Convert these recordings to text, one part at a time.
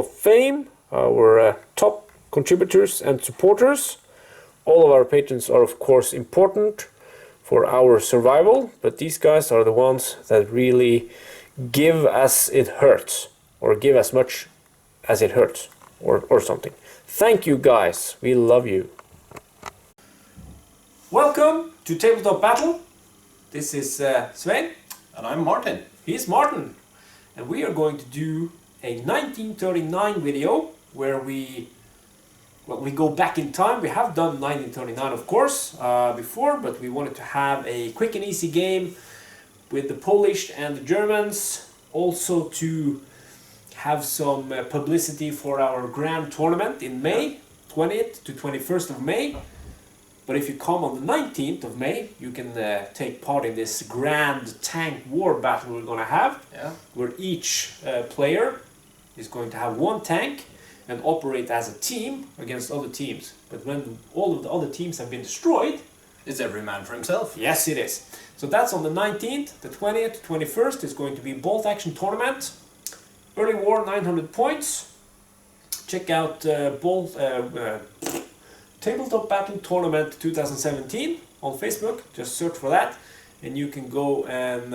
of Fame, our top contributors and supporters. All of our patrons are of course important for our survival, but these guys are the ones that really give as it hurts, or give as much as it hurts, or something. Thank you guys, we love you. Welcome to Tabletop Battle. This is Svein. And I'm Martin. He's Martin. And we are going to do a 1939 video where we go back in time. We have done 1939 of course before, but we wanted to have a quick and easy game with the Polish and the Germans, also to have some publicity for our grand tournament in May, 20th to 21st of May. But if you come on the 19th of May, you can take part in this grand tank war battle we're going to have, where each player is going to have one tank and operate as a team against other teams. But when all of the other teams have been destroyed... It's every man for himself. Yes, it is. So that's on the 19th, the 20th, 21st is going to be bolt action tournament. Early war, 900 points. Check out Tabletop Battle Tournament 2017 on Facebook. Just search for that and you can go and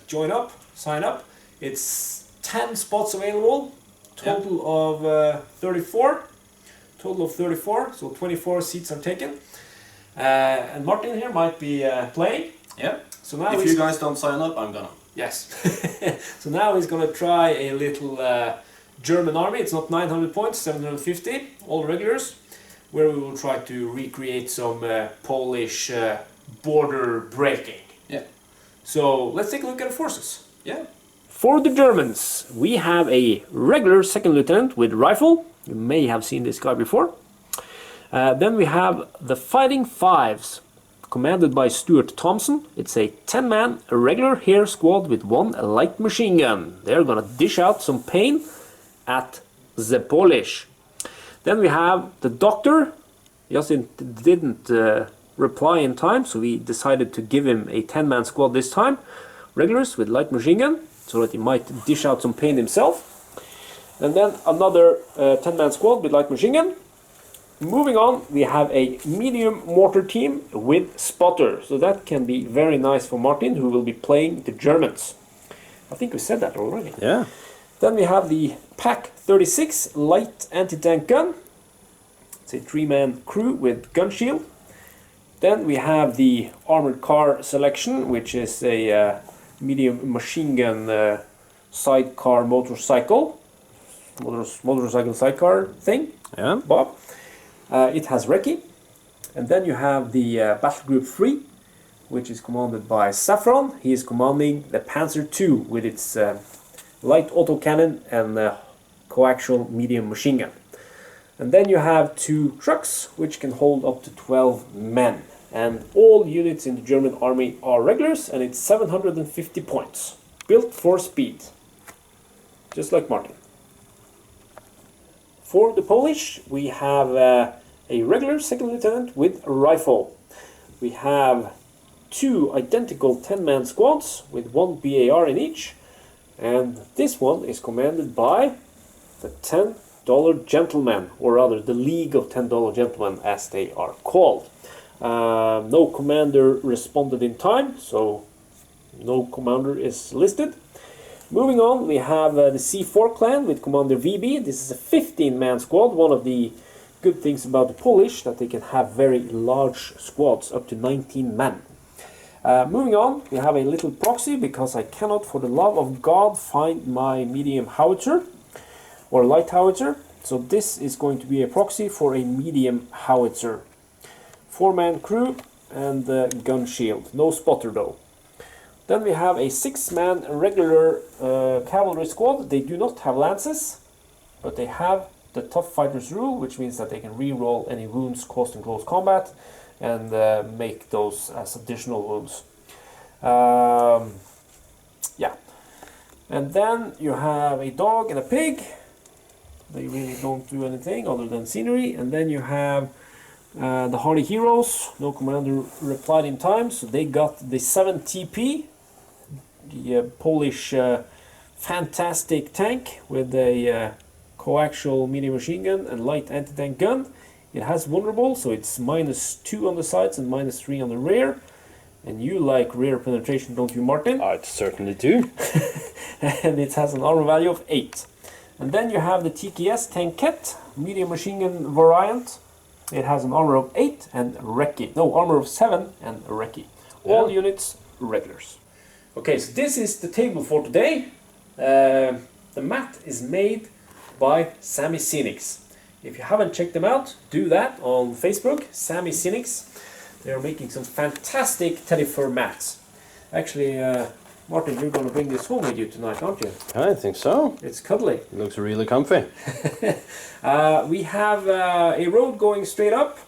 join up, sign up. It's 10 spots available, total of 34. Total of 34, so 24 seats are taken. And Martin here might be playing. Yeah. So now if you guys don't sign up, I'm gonna. Yes. So now he's gonna try a little German army. It's not 900 points, 750, all regulars, where we will try to recreate some Polish border breaking. Yeah. So let's take a look at the forces. Yeah. For the Germans, we have a regular second lieutenant with rifle. You may have seen this guy before. Then we have the Fighting Fives, commanded by Stuart Thompson. It's a 10-man regular hair squad with one light machine gun. They're gonna dish out some pain at the Polish. Then we have the Doctor. Justin didn't reply in time, so we decided to give him a 10-man squad this time. Regulars with light machine gun, so that he might dish out some pain himself. And then another 10-man squad with light machine gun. Moving on, we have a medium mortar team with spotter. So that can be very nice for Martin, who will be playing the Germans. I think we said that already. Yeah. Then we have the Pak 36 light anti-tank gun. It's a 3-man crew with gun shield. Then we have the armored car selection, which is a medium machine gun sidecar motorcycle sidecar thing. Yeah. Bob. It has recce. And then you have the Battle Group 3, which is commanded by Saffron. He is commanding the Panzer II with its light autocannon and coaxial medium machine gun. And then you have 2 trucks, which can hold up to 12 men. And all units in the German army are regulars, and it's 750 points. Built for speed. Just like Martin. For the Polish, we have a regular second lieutenant with a rifle. We have 2 identical 10-man squads with 1 BAR in each. And this one is commanded by the $10 Gentlemen, or rather the League of $10 Gentlemen as they are called. No commander responded in time, so no commander is listed. Moving on, we have the C4 clan with Commander VB. This is a 15-man squad. One of the good things about the Polish, that they can have very large squads, up to 19 men. Moving on, we have a little proxy, because I cannot for the love of God find my medium howitzer, or light howitzer. So this is going to be a proxy for a medium howitzer. 4-man crew and gun shield. No spotter though. Then we have a 6-man regular cavalry squad. They do not have lances, but they have the tough fighters rule, which means that they can re-roll any wounds caused in close combat and make those as additional wounds. Yeah. And then you have a dog and a pig. They really don't do anything other than scenery. And then you have the Hardy Heroes. No commander replied in time, so they got the 7 TP, the Polish fantastic tank with a coaxial medium machine gun and light anti-tank gun. It has vulnerable, so it's -2 on the sides and -3 on the rear. And you like rear penetration, don't you, Martin? I certainly do. And it has an armor value of 8. And then you have the TKS Tankette medium machine gun variant. It has an armor of 8 and recce. No, armor of 7 and recce. All units regulars. Okay, so this is the table for today. The mat is made by Sammy Scenics. If you haven't checked them out, do that on Facebook, Sammy Scenics. They are making some fantastic teddy fur mats. Actually, Martin, you're going to bring this home with you tonight, aren't you? I think so. It's cuddly. It looks really comfy. We have a road going straight up,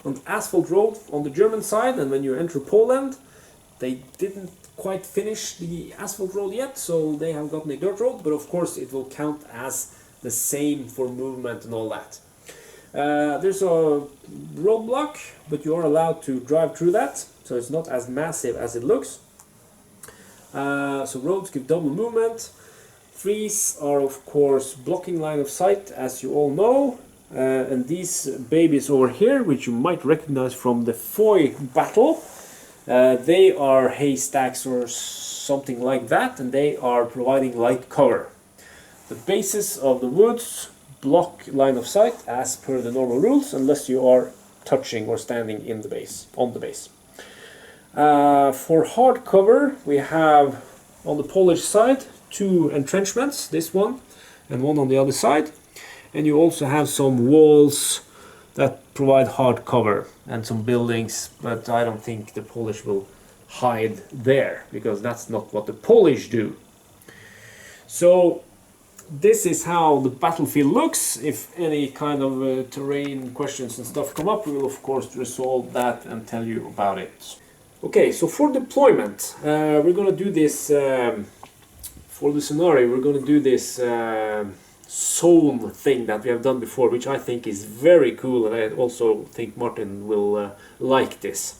an asphalt road on the German side, and when you enter Poland, they didn't quite finish the asphalt road yet, so they have gotten a dirt road, but of course it will count as the same for movement and all that. There's a roadblock, but you are allowed to drive through that, so it's not as massive as it looks. So roads give double movement. Trees are of course blocking line of sight, as you all know. And these babies over here, which you might recognize from the Foy battle, they are haystacks or something like that, and they are providing light cover. The bases of the woods block line of sight as per the normal rules, unless you are touching or standing in the base, on the base. For hard cover, we have on the Polish side 2 entrenchments, this one and one on the other side, and you also have some walls that provide hard cover and some buildings, but I don't think the Polish will hide there, because that's not what the Polish do. So this is how the battlefield looks. If any kind of terrain questions and stuff come up, we will of course resolve that and tell you about it. Okay, so for deployment, we're going to do this, for the scenario, we're going to do this zone thing that we have done before, which I think is very cool, and I also think Martin will like this.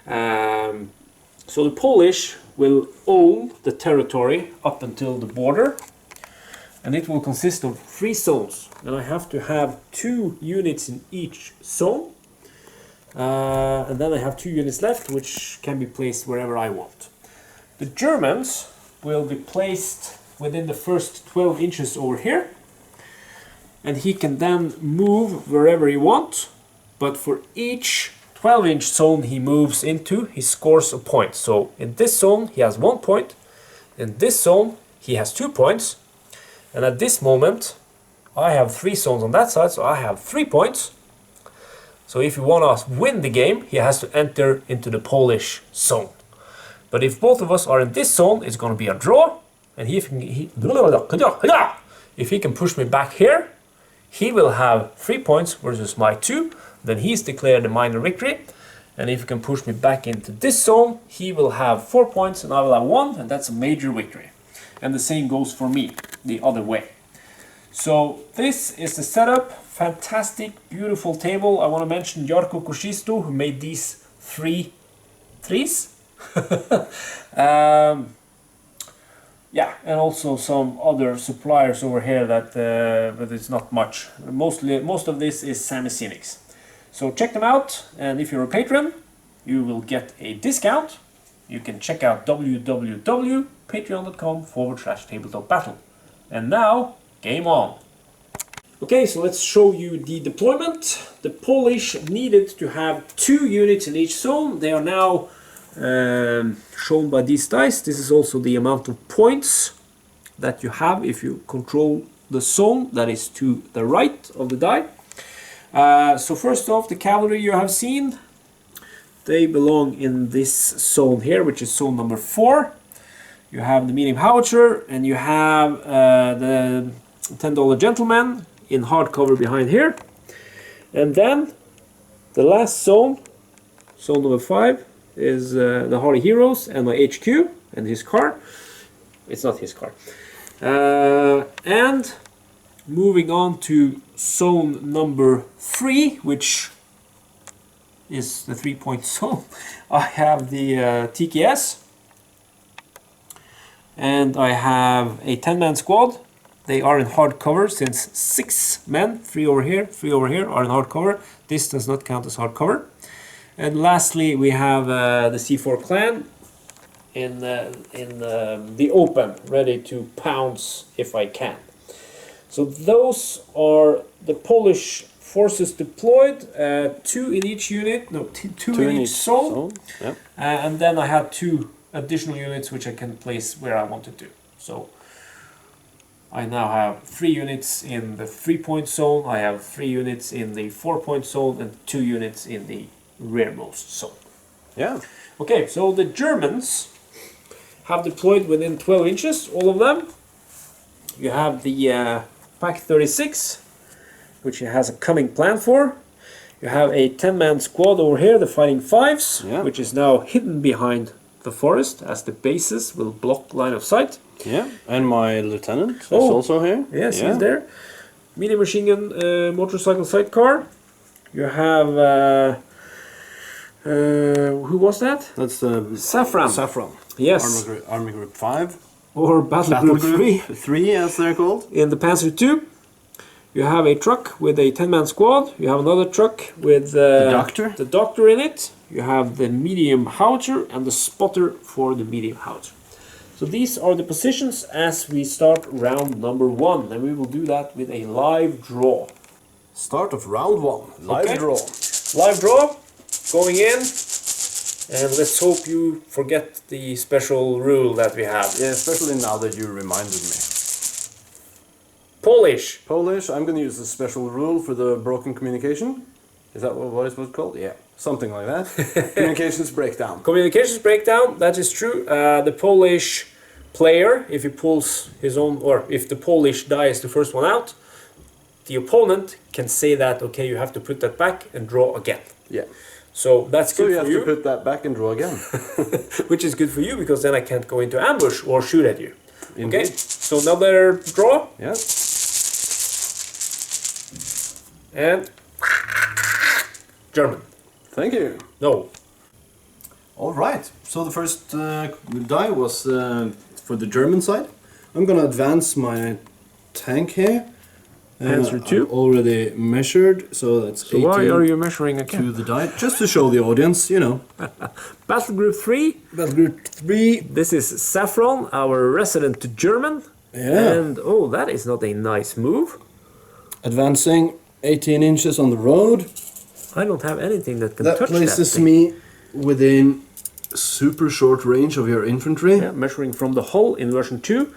So the Polish will own the territory up until the border, and it will consist of 3 zones, and I have to have 2 units in each zone. And then I have 2 units left, which can be placed wherever I want. The Germans will be placed within the first 12 inches over here, and he can then move wherever he wants, but for each 12-inch zone he moves into, he scores a point. So in this zone he has 1 point, in this zone he has 2 points, and at this moment I have 3 zones on that side, so I have 3 points. So if you want to win the game, he has to enter into the Polish zone. But if both of us are in this zone, it's going to be a draw. And if he can push me back here, he will have 3 points versus my 2. Then he's declared a minor victory. And if he can push me back into this zone, he will have 4 points and I will have 1. And that's a major victory. And the same goes for me, the other way. So this is the setup. Fantastic, beautiful table. I want to mention Jarkko Kushisto, who made these 3 trees. Yeah, and also some other suppliers over here that, but it's not much. Most of this is Sammy Scenics. So check them out, and if you're a patron, you will get a discount. You can check out www.patreon.com/tabletopbattle. And now, game on. Okay, so let's show you the deployment. The Polish needed to have 2 units in each zone. They are now shown by these dice. This is also the amount of points that you have if you control the zone that is to the right of the die. So first off, the cavalry you have seen, they belong in this zone here, which is zone number 4. You have the medium howitzer, and you have the $10 gentleman in hardcover behind here. And then the last zone, zone number 5, is the Hardy Heroes and my HQ and his car. It's not his car. And moving on to zone number 3, which is the 3-point zone, I have the TKS, and I have a 10-man squad. They are in hard cover since 6 men, 3 over here, 3 over here, are in hard cover. This does not count as hard cover. And lastly, we have the C4 clan in the open, ready to pounce if I can. So those are the Polish forces deployed, 2 in each unit, no, 2 in each zone. Yep. And then I have 2 additional units which I can place where I wanted to. So I now have 3 units in the 3-point zone, I have 3 units in the 4-point zone, and 2 units in the rearmost zone. Yeah. Okay, so the Germans have deployed within 12 inches, all of them. You have the Pack 36, which it has a cunning plan for. You have a 10-man squad over here, the Fighting Fives, Yeah. which is now hidden behind the forest, as the bases will block line of sight. Yeah, and my lieutenant is Oh. also here. Yes, Yeah. he's there. Medium machine gun motorcycle sidecar. You have who was that? That's the Saffron. Saffron. Yes. Army Group 5. Or Battle Group 3 3, as they're called. in the Panzer II. You have a truck with a 10-man squad. You have another truck with doctor. the doctor in it. You have the medium howitzer and the spotter for the medium howitzer. So these are the positions as we start round number 1, and we will do that with a live draw. Start of round 1. Live Okay. draw. Live draw, going in, and let's hope you forget the special rule that we have. Yeah, especially now that you reminded me. Polish. Polish, I'm going to use the special rule for the broken communication. Is that what it was called? Yeah, something like that. Communications breakdown. Communications breakdown, that is true. The Polish player, if he pulls his own, or if the Polish die is the first one out, the opponent can say that, okay, you have to put that back and draw again. Yeah. So that's So good you for have you, to put that back and draw again. which is good for you because then I can't go into ambush or shoot at you. Okay, Indeed. so another draw, Yeah. and German. Thank you. No. All right. So the first die was for the German side. I'm gonna advance my tank here. Panzer II. I've already measured, so that's So 18 why are you measuring to again? the die, just to show the audience, you know. Battle Group 3. Battle Group 3. This is Saffron, our resident German. Yeah. And oh, that is not a nice move. Advancing 18 inches on the road. I don't have anything that can That touch places that thing. me within super short range of your infantry. Yeah, measuring from the hull in version 2.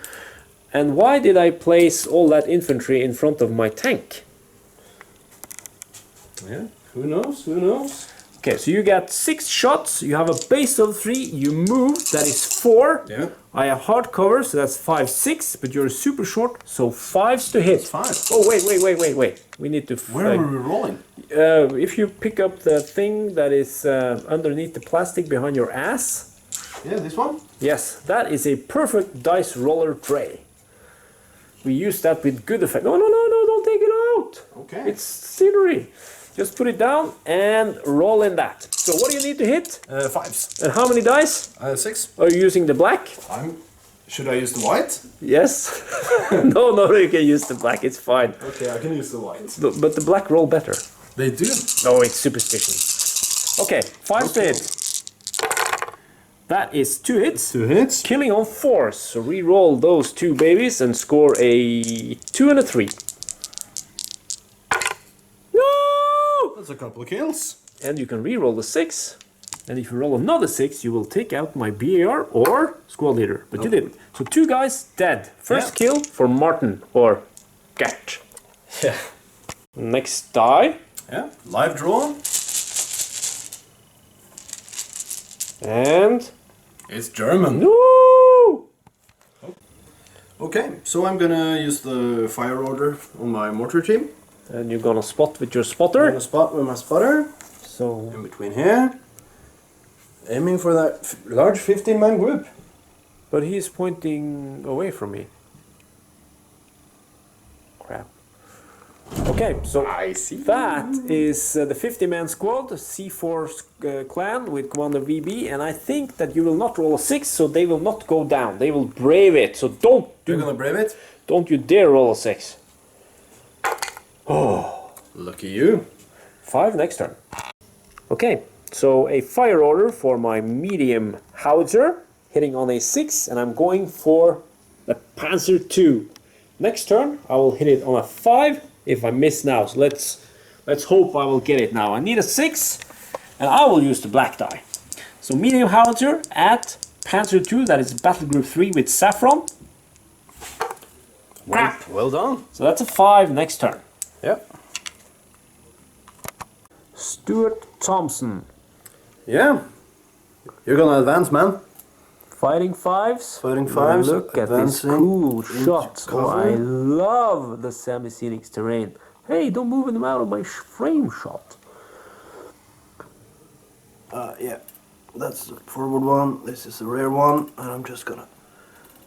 And why did I place all that infantry in front of my tank? Yeah, who knows? Who knows? Okay, so you got 6 shots, you have a base of 3, you move, that is 4. Yeah. I have hard cover, so that's 5, 6, but you're super short, so 5s to hit. 5. Oh, wait. We need to... Where are we rolling? if you pick up the thing that is underneath the plastic behind your ass, Yeah, this one? yes, that is a perfect dice roller tray. We use that with good effect. No, don't take it out. Okay. It's scenery. Just put it down and roll in that. So what do you need to hit? 5s. And how many dice? 6. Are you using the black? Should I use the white? Yes. no, you can use the black. It's fine. Okay, I can use the white. But the black roll better. They do. Oh, it's superstition. Okay, 5 to hit. That is 2 hits. 2 hits. Killing on 4s. So re-roll those 2 babies and score a 2 and a 3. No! That's a couple of kills. And you can re-roll the 6. And if you roll another 6, you will take out my BAR or squad leader. But you didn't. So 2 guys dead. First kill for Martin or Gert. Yeah. Next die. Yeah. Live draw. And... It's German. No! Okay, so I'm gonna use the fire order on my mortar team. And you're gonna spot with your I'm spotter. gonna spot with my spotter. So... In between here. Aiming for that large 15-man group. But he's pointing away from me. Crap. Okay, so I see. that is the 50-man squad, C4 clan with Commander VB, and I think that you will not roll a 6, so they will not go down. They will brave it, so You're gonna brave it? don't you dare roll a 6. Oh, lucky you. 5 next turn. Okay, so a fire order for my medium howitzer, hitting on a 6, and I'm going for the Panzer II. Next turn, I will hit it on a 5 if I miss now. So let's hope I will get it now. I need a 6, and I will use the black die. So medium howitzer at Panzer II, that is battle group 3 with saffron. Crap! Well done. So that's a 5 next turn. Yep. Stuart Thompson. Yeah. You're gonna advance, man. Fighting 5s. Fighting 5s. Look at this cool shot. Oh, I love the Sammy Scenics terrain. Hey, don't move them out of my frame shot. Yeah. That's the forward one. This is the rear one. And I'm just gonna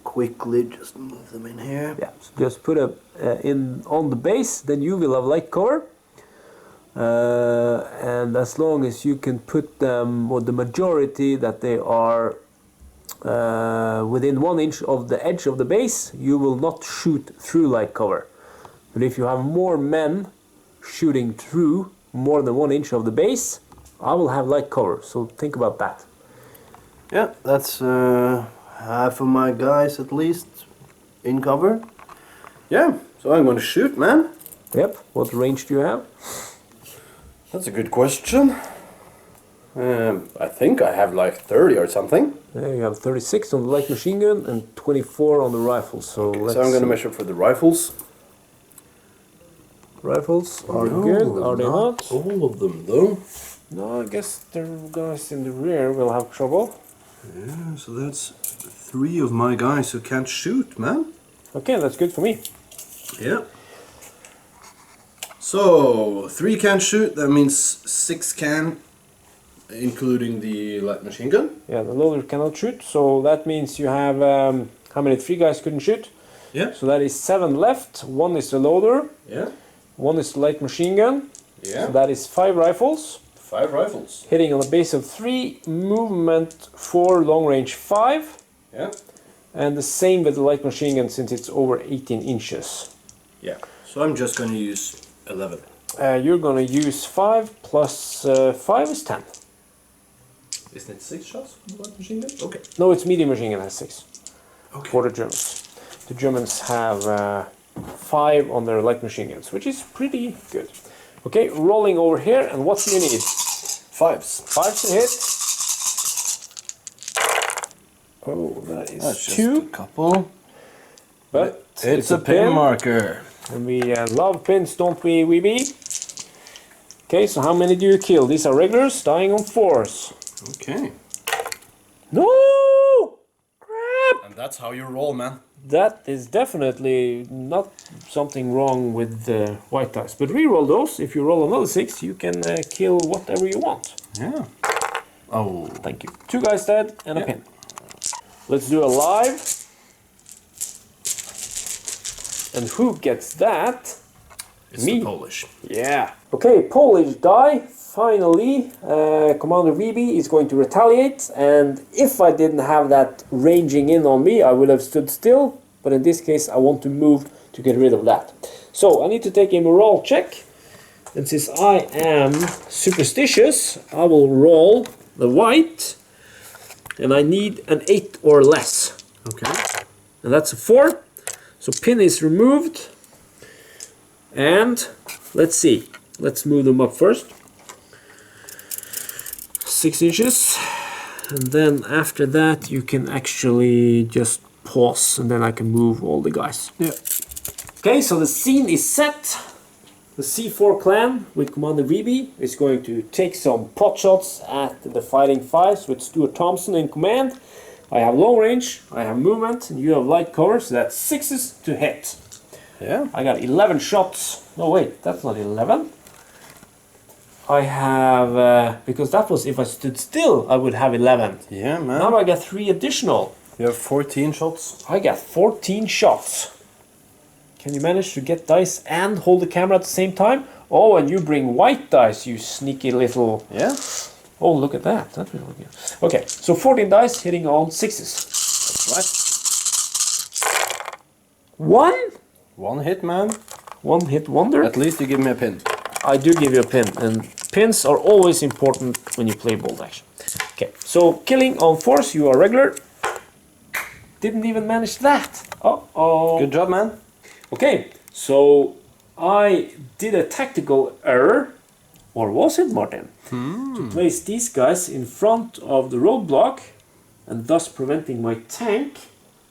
quickly just move them in here. Yeah, so just put a in on the base, then you will have light cover. And as long as you can put them, or the majority that they are within 1 inch of the edge of the base, you will not shoot through light cover. But if you have more men shooting through more than 1 inch of the base, I will have light cover, so think about that. Yeah, that's half of my guys at least in cover. Yeah, so I'm gonna shoot, man. Yep, what range do you have? That's a good question. I think I have like 30 or something. Yeah, you have 36 on the light machine gun and 24 on the rifle. So Okay, let's so I'm gonna see. measure for the rifles. Rifles are No, good, are they not? all of them though. No, I guess the guys in the rear will have trouble. Yeah, so that's 3 of my guys who can't shoot, man. Okay, that's good for me. Yeah. So 3 can't shoot, that means 6 can, including the light machine gun. Yeah, the loader cannot shoot, so that means you have how many? 3 guys couldn't shoot. Yeah. So that is 7 left. 1 is the loader. Yeah. 1 is the light machine gun. Yeah. So that is 5 rifles. 5 rifles. Hitting on a base of 3, movement 4, long range 5. Yeah. And the same with the light machine gun since it's over 18 inches. Yeah. So I'm just gonna use 11. You're gonna use 5 plus 5 is 10. Isn't it 6 shots from the light machine gun? Okay. No, it's medium machine gun has 6 Okay. for the Germans. The Germans have 5 on their light machine guns, which is pretty good. Okay, rolling over here, and what do you need? 5s. 5 to hit. Oh, that is That's just 2. a couple. But It's a pin marker. And we love pins, don't we, Weeby? Okay, so how many do you kill? These are regulars, dying on 4s. Okay. No! Crap! And that's how you roll, man. That is definitely not something wrong with the white dice. But re-roll those. If you roll another 6, you can kill whatever you want. Yeah. Oh. Thank you. 2 guys dead and a Yeah. pin. Let's do a live. And who gets that? It's Me. the Polish. Yeah. Okay, Polish die. Finally, Commander VB is going to retaliate, and if I didn't have that ranging in on me, I would have stood still, but in this case I want to move to get rid of that. So I need to take a morale check, and since I am superstitious, I will roll the white, and I need an 8 or less. Okay. And that's a 4, so pin is removed, and let's see, let's move them up first. 6 inches, and then after that you can actually just pause, and then I can move all the guys. Yeah. Okay, so the scene is set. The C4 clan with Commander VB is going to take some pot shots at the Fighting Fives with Stuart Thompson in command. I have long range, I have movement, and you have light cover, so that's 6s to hit. Yeah. I got 11 shots. No, wait, that's not 11. I have, because that was if I stood still, I would have 11. Yeah, man. Now I got 3 additional. You have 14 shots. I got 14 shots. Can you manage to get dice and hold the camera at the same time? Oh, and you bring white dice, you sneaky little... Yeah. Oh, look at that. That's really good. Okay, so 14 dice hitting on 6s. That's right. One? One hit, man. One hit wonder. At least you give me a pin. I do give you a pin, and pins are always important when you play bold action. Okay, so killing on force, you are regular. Didn't even manage that. Uh-oh. Good job, man. Okay, so I did a tactical error, or was it, Martin? To place these guys in front of the roadblock, and thus preventing my tank,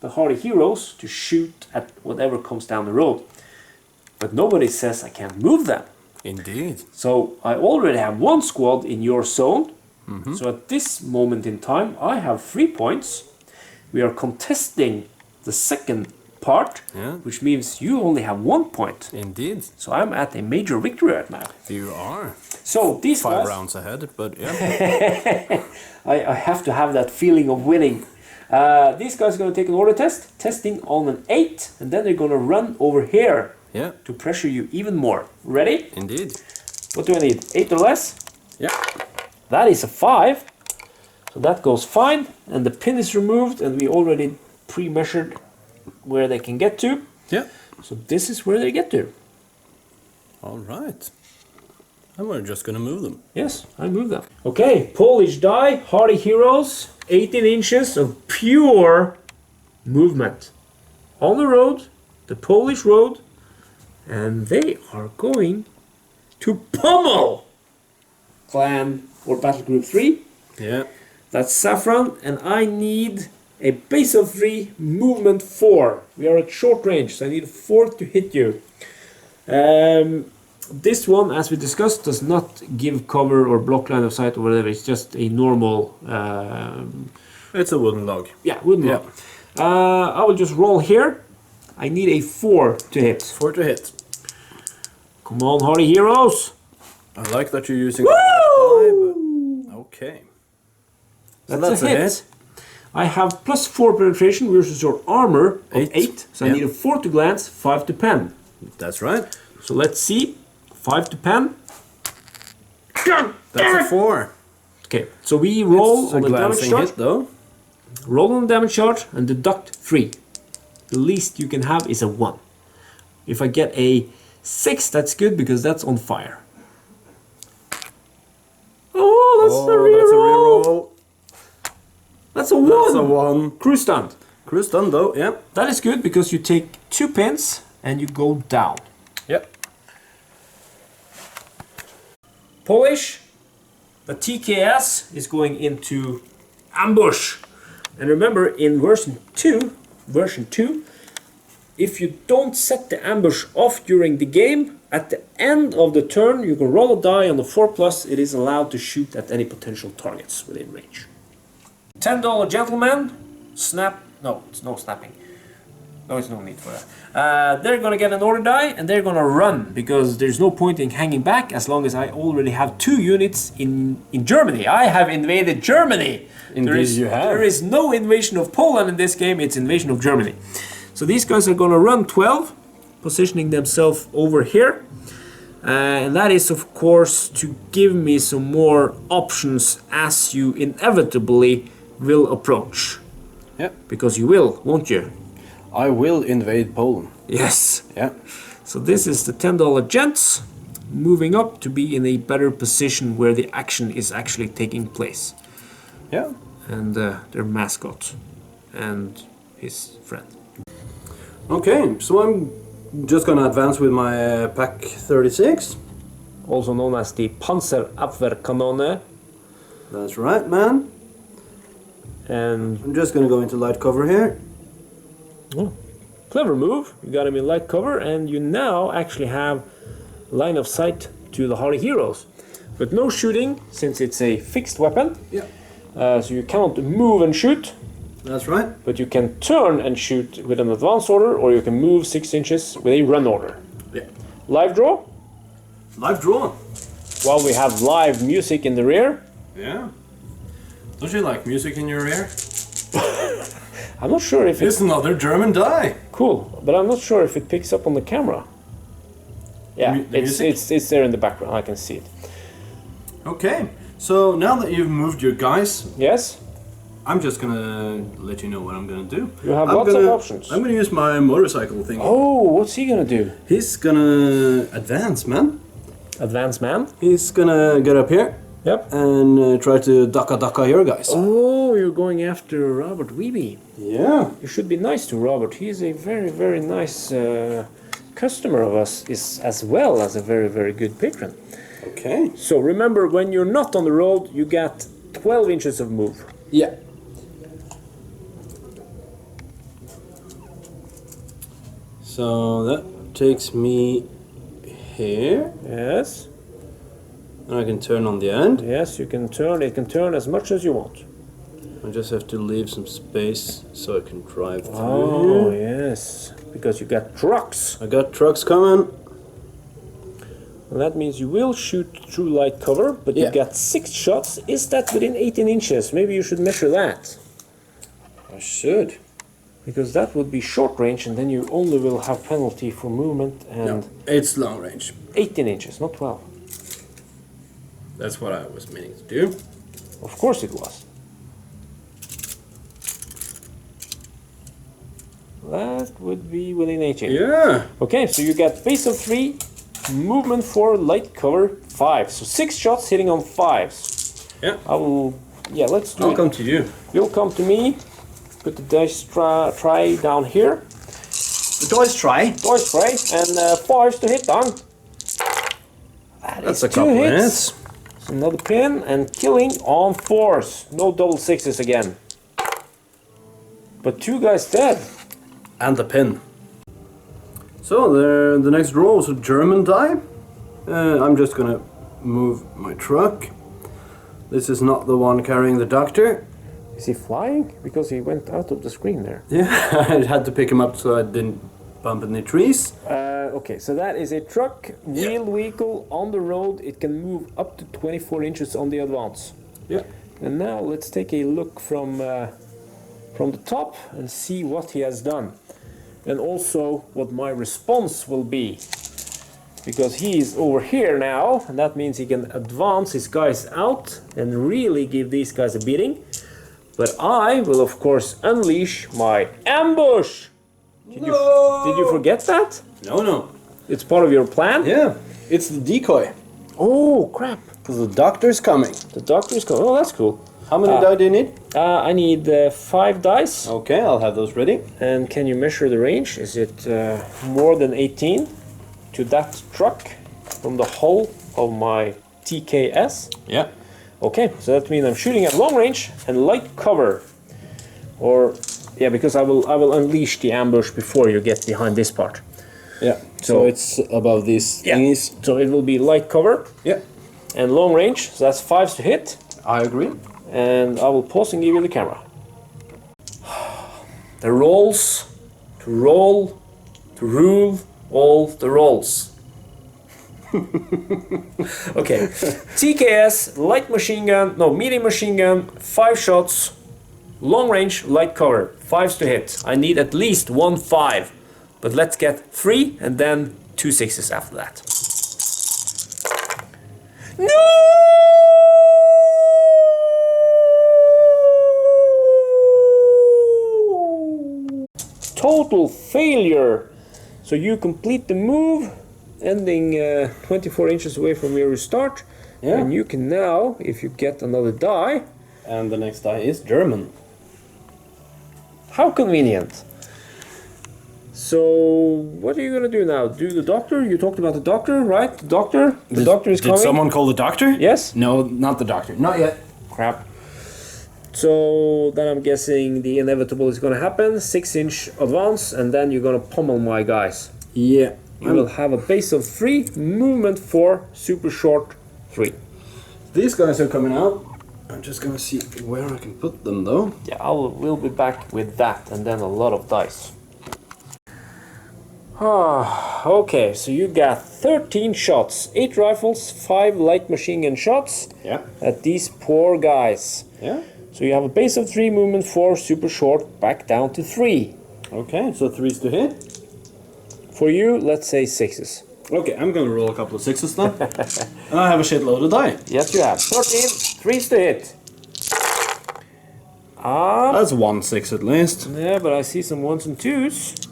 the hardy heroes, to shoot at whatever comes down the road. But nobody says I can't move them. Indeed. So I already have one squad in your zone. So at this moment in time, I have 3 points. We are contesting the second part, which means you only have 1 point. Indeed. So I'm at a major victory right now. You are. So these 5 guys, rounds ahead, but yeah. I have to have that feeling of winning. These guys are going to take an order test, testing on an 8, and then they're going to run over here to pressure you even more. Ready? Indeed. What do I need? 8 or less? Yeah. That is a 5. So that goes fine, and the pin is removed, and we already pre-measured where they can get to. Yeah. So this is where they get to. All right. And we're just gonna move them. Yes, I moved them. Okay, Polish die, hardy heroes, 18 inches of pure movement. On the road, the Polish road, and they are going to pummel Clan or Battle Group 3. Yeah. That's Saffron, and I need a base of 3, movement 4. We are at short range, so I need a 4 to hit you. This one, as we discussed, does not give cover or block line of sight or whatever. It's just a normal... It's a wooden log. yeah, wooden log. I will just roll here. I need a 4 to hit. 4 to hit. Come on, hardy heroes! I like that you're using Woo! that die, but okay. So That's a hit. I have plus 4 penetration versus your armor of 8. So I need a 4 to glance, 5 to pen. That's right. So let's see. 5 to pen. That's a 4. Okay, so we roll It's on a the damage glancing chart. hit, though. Roll on the damage chart and deduct 3. The least you can have is a 1. If I get a 6, that's good because that's on fire. Oh, that's a reroll. That's a 1. That's a 1. Crew stunt. Crew stun, though, yeah. That is good because you take 2 pins and you go down. Yep. Polish, the TKS is going into ambush. And remember, in version 2, if you don't set the ambush off during the game, at the end of the turn, you can roll a die on the 4+, it is allowed to shoot at any potential targets within range. $10 gentleman, snap, no, it's no snapping. No, it's no need for that. They're gonna get an order die and they're gonna run because there's no point in hanging back as long as I already have 2 units in Germany. I have invaded Germany. Indeed, you have. There is no invasion of Poland in this game, it's invasion of Germany. So these guys are gonna run 12, positioning themselves over here. And that is of course to give me some more options as you inevitably will approach. Yeah. Because you will, won't you? I will invade Poland. Yes. Yeah. So this is the $10 gents moving up to be in a better position where the action is actually taking place. Yeah. And their mascot and his friend. Okay, so I'm just gonna advance with my pack 36. Also known as the Panzerabwehrkanone. That's right, man. And I'm just gonna go into light cover here. oh, clever move. You got him in light cover and you now actually have line of sight to the hardy heroes. But no shooting since it's a fixed weapon. Yeah. So you cannot move and shoot. That's right. But you can turn and shoot with an advance order, or you can move 6 inches with a run order. Yeah. Live draw, Live draw. while we have live music in the rear. Yeah. Don't you like music in your ear? I'm not sure if It's another German die. Cool, but I'm not sure if it picks up on the camera. Yeah, it's there in the background. I can see it. Okay, so now that you've moved your guys, Yes, I'm just gonna let you know what I'm gonna do. you have I'm lots gonna, of options. I'm gonna use my motorcycle thing. Oh, what's he gonna do? He's gonna advance, man. Advanced man? He's gonna get up here Yep. and try to daka your guys. Oh, you're going after Robert Weeby. Yeah. You should be nice to Robert. He's a very, very nice customer of us, is as well as a very, very good patron. Okay. So remember, when you're not on the road, you get 12 inches of move. Yeah. So that takes me here, Yes, and I can turn on the end. yes, you can turn. It can turn as much as you want. I just have to leave some space so I can drive through Oh, here. yes, because you got trucks. I got trucks coming. And that means you will shoot through light cover, but you Yeah. got 6 shots. Is that within 18 inches? Maybe you should measure that. I should. Because that would be short range, and then you only will have penalty for movement and No, it's long range. 18 inches, not 12. That's what I was meaning to do. Of course it was. That would be within 18. Yeah. Okay, so you got base of 3, movement 4, light cover 5. So 6 shots hitting on 5s. Yeah. I will, yeah, let's do I'll it. come to you. You'll come to me. Put the dice try down here. The dice try. Dice tray and 5s to hit down. That's is a couple 2 hits. hits. So another pin and killing on 4s. No double 6s again. But 2 guys dead. And the pin. So the next roll is a German die. I'm just gonna move my truck. This is not the one carrying the doctor. Is he flying? Because he went out of the screen there. Yeah, I had to pick him up so I didn't bump any trees. Okay, so that is a truck, wheeled vehicle on the road. It can move up to 24 inches on the advance. Yeah. And now let's take a look from the top and see what he has done. And also what my response will be. Because he is over here now, and that means he can advance his guys out and really give these guys a beating. But I will of course unleash my ambush! Did you forget that? No. It's part of your plan? Yeah, it's the decoy. Oh crap! Because the doctor's coming. The doctor is coming. Oh, that's cool. How many die do you need? I need 5 dice. Okay, I'll have those ready. And can you measure the range? Is it more than 18 to that truck from the hull of my TKS? Yeah. Okay, so that means I'm shooting at long range and light cover. Or, yeah, because I will unleash the ambush before you get behind this part. Yeah. So it's above these thingies. So it will be light cover Yeah. and long range. So that's 5s to hit. I agree. And I will pause and give you the camera. The rolls to roll to rule all the rolls. Okay, TKS, light machine gun, no, medium machine gun, 5 shots, long range, light cover, 5s to hit. I need at least 1 5, but let's get 3 and then 2 6s after that. No! Total failure. So you complete the move, ending 24 inches away from where you start. Yeah. And you can now, if you get another die. And the next die is German. How convenient. So what are you gonna do now? Do the doctor? You talked about the doctor, right? The doctor? The doctor is coming? Did someone call the doctor? Yes? No, not the doctor. Not yet. Crap. So then I'm guessing the inevitable is gonna happen. 6-inch advance, and then you're gonna pummel my guys. Yeah. You will have a base of 3, movement 4, super short 3. These guys are coming out. I'm just gonna see where I can put them though. Yeah, we'll be back with that and then a lot of dice. Okay, so you got 13 shots, 8 rifles, 5 light machine gun shots Yeah. at these poor guys. Yeah. So you have a base of 3, movement 4, super short, back down to 3. Okay, so 3s to hit. For you, let's say 6s. Okay, I'm gonna roll a couple of 6s then. And I have a shitload of die. Yes, you have. 13, 3s to hit. That's 1 6 at least. Yeah, but I see some 1s and 2s.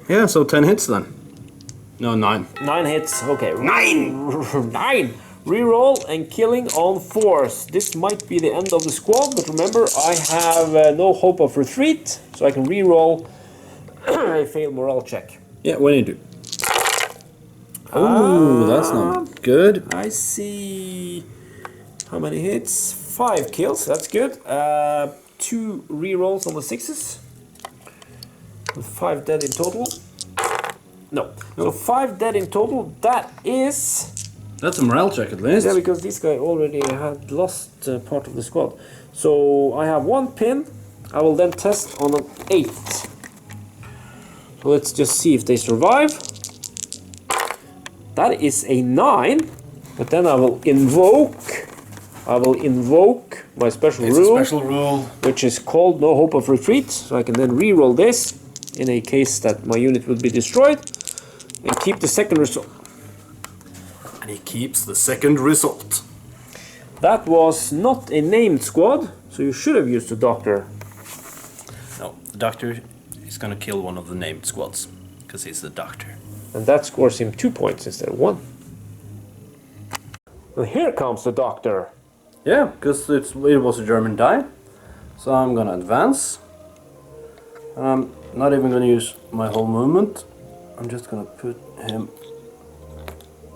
Yeah, so 10 hits then. No, 9. 9 hits. Okay. 9! 9! Reroll and killing on 4s. This might be the end of the squad, but remember, I have no hope of retreat, so I can reroll a failed morale check. Yeah, when you do. Oh, that's not good. I see. How many hits? 5 kills. That's good. 2 rerolls on the 6s. With 5 dead in total. No. So 5 dead in total. That is. That's a morale check at least. Yeah, because this guy already had lost part of the squad. So I have 1 pin. I will then test on an 8. So let's just see if they survive. That is a 9. But then I will invoke my special rule. It's a special rule. Which is called No Hope of Retreat. So I can then re-roll this in a case that my unit will be destroyed. And keep the second result. And he keeps the second result. That was not a named squad, so you should have used the doctor. No, the doctor is gonna kill one of the named squads. Because he's the doctor. And that scores him 2 points instead of 1. Well, here comes the doctor. Yeah, because it was a German die. So I'm gonna advance. And I'm not even gonna use my whole movement. I'm just gonna put him...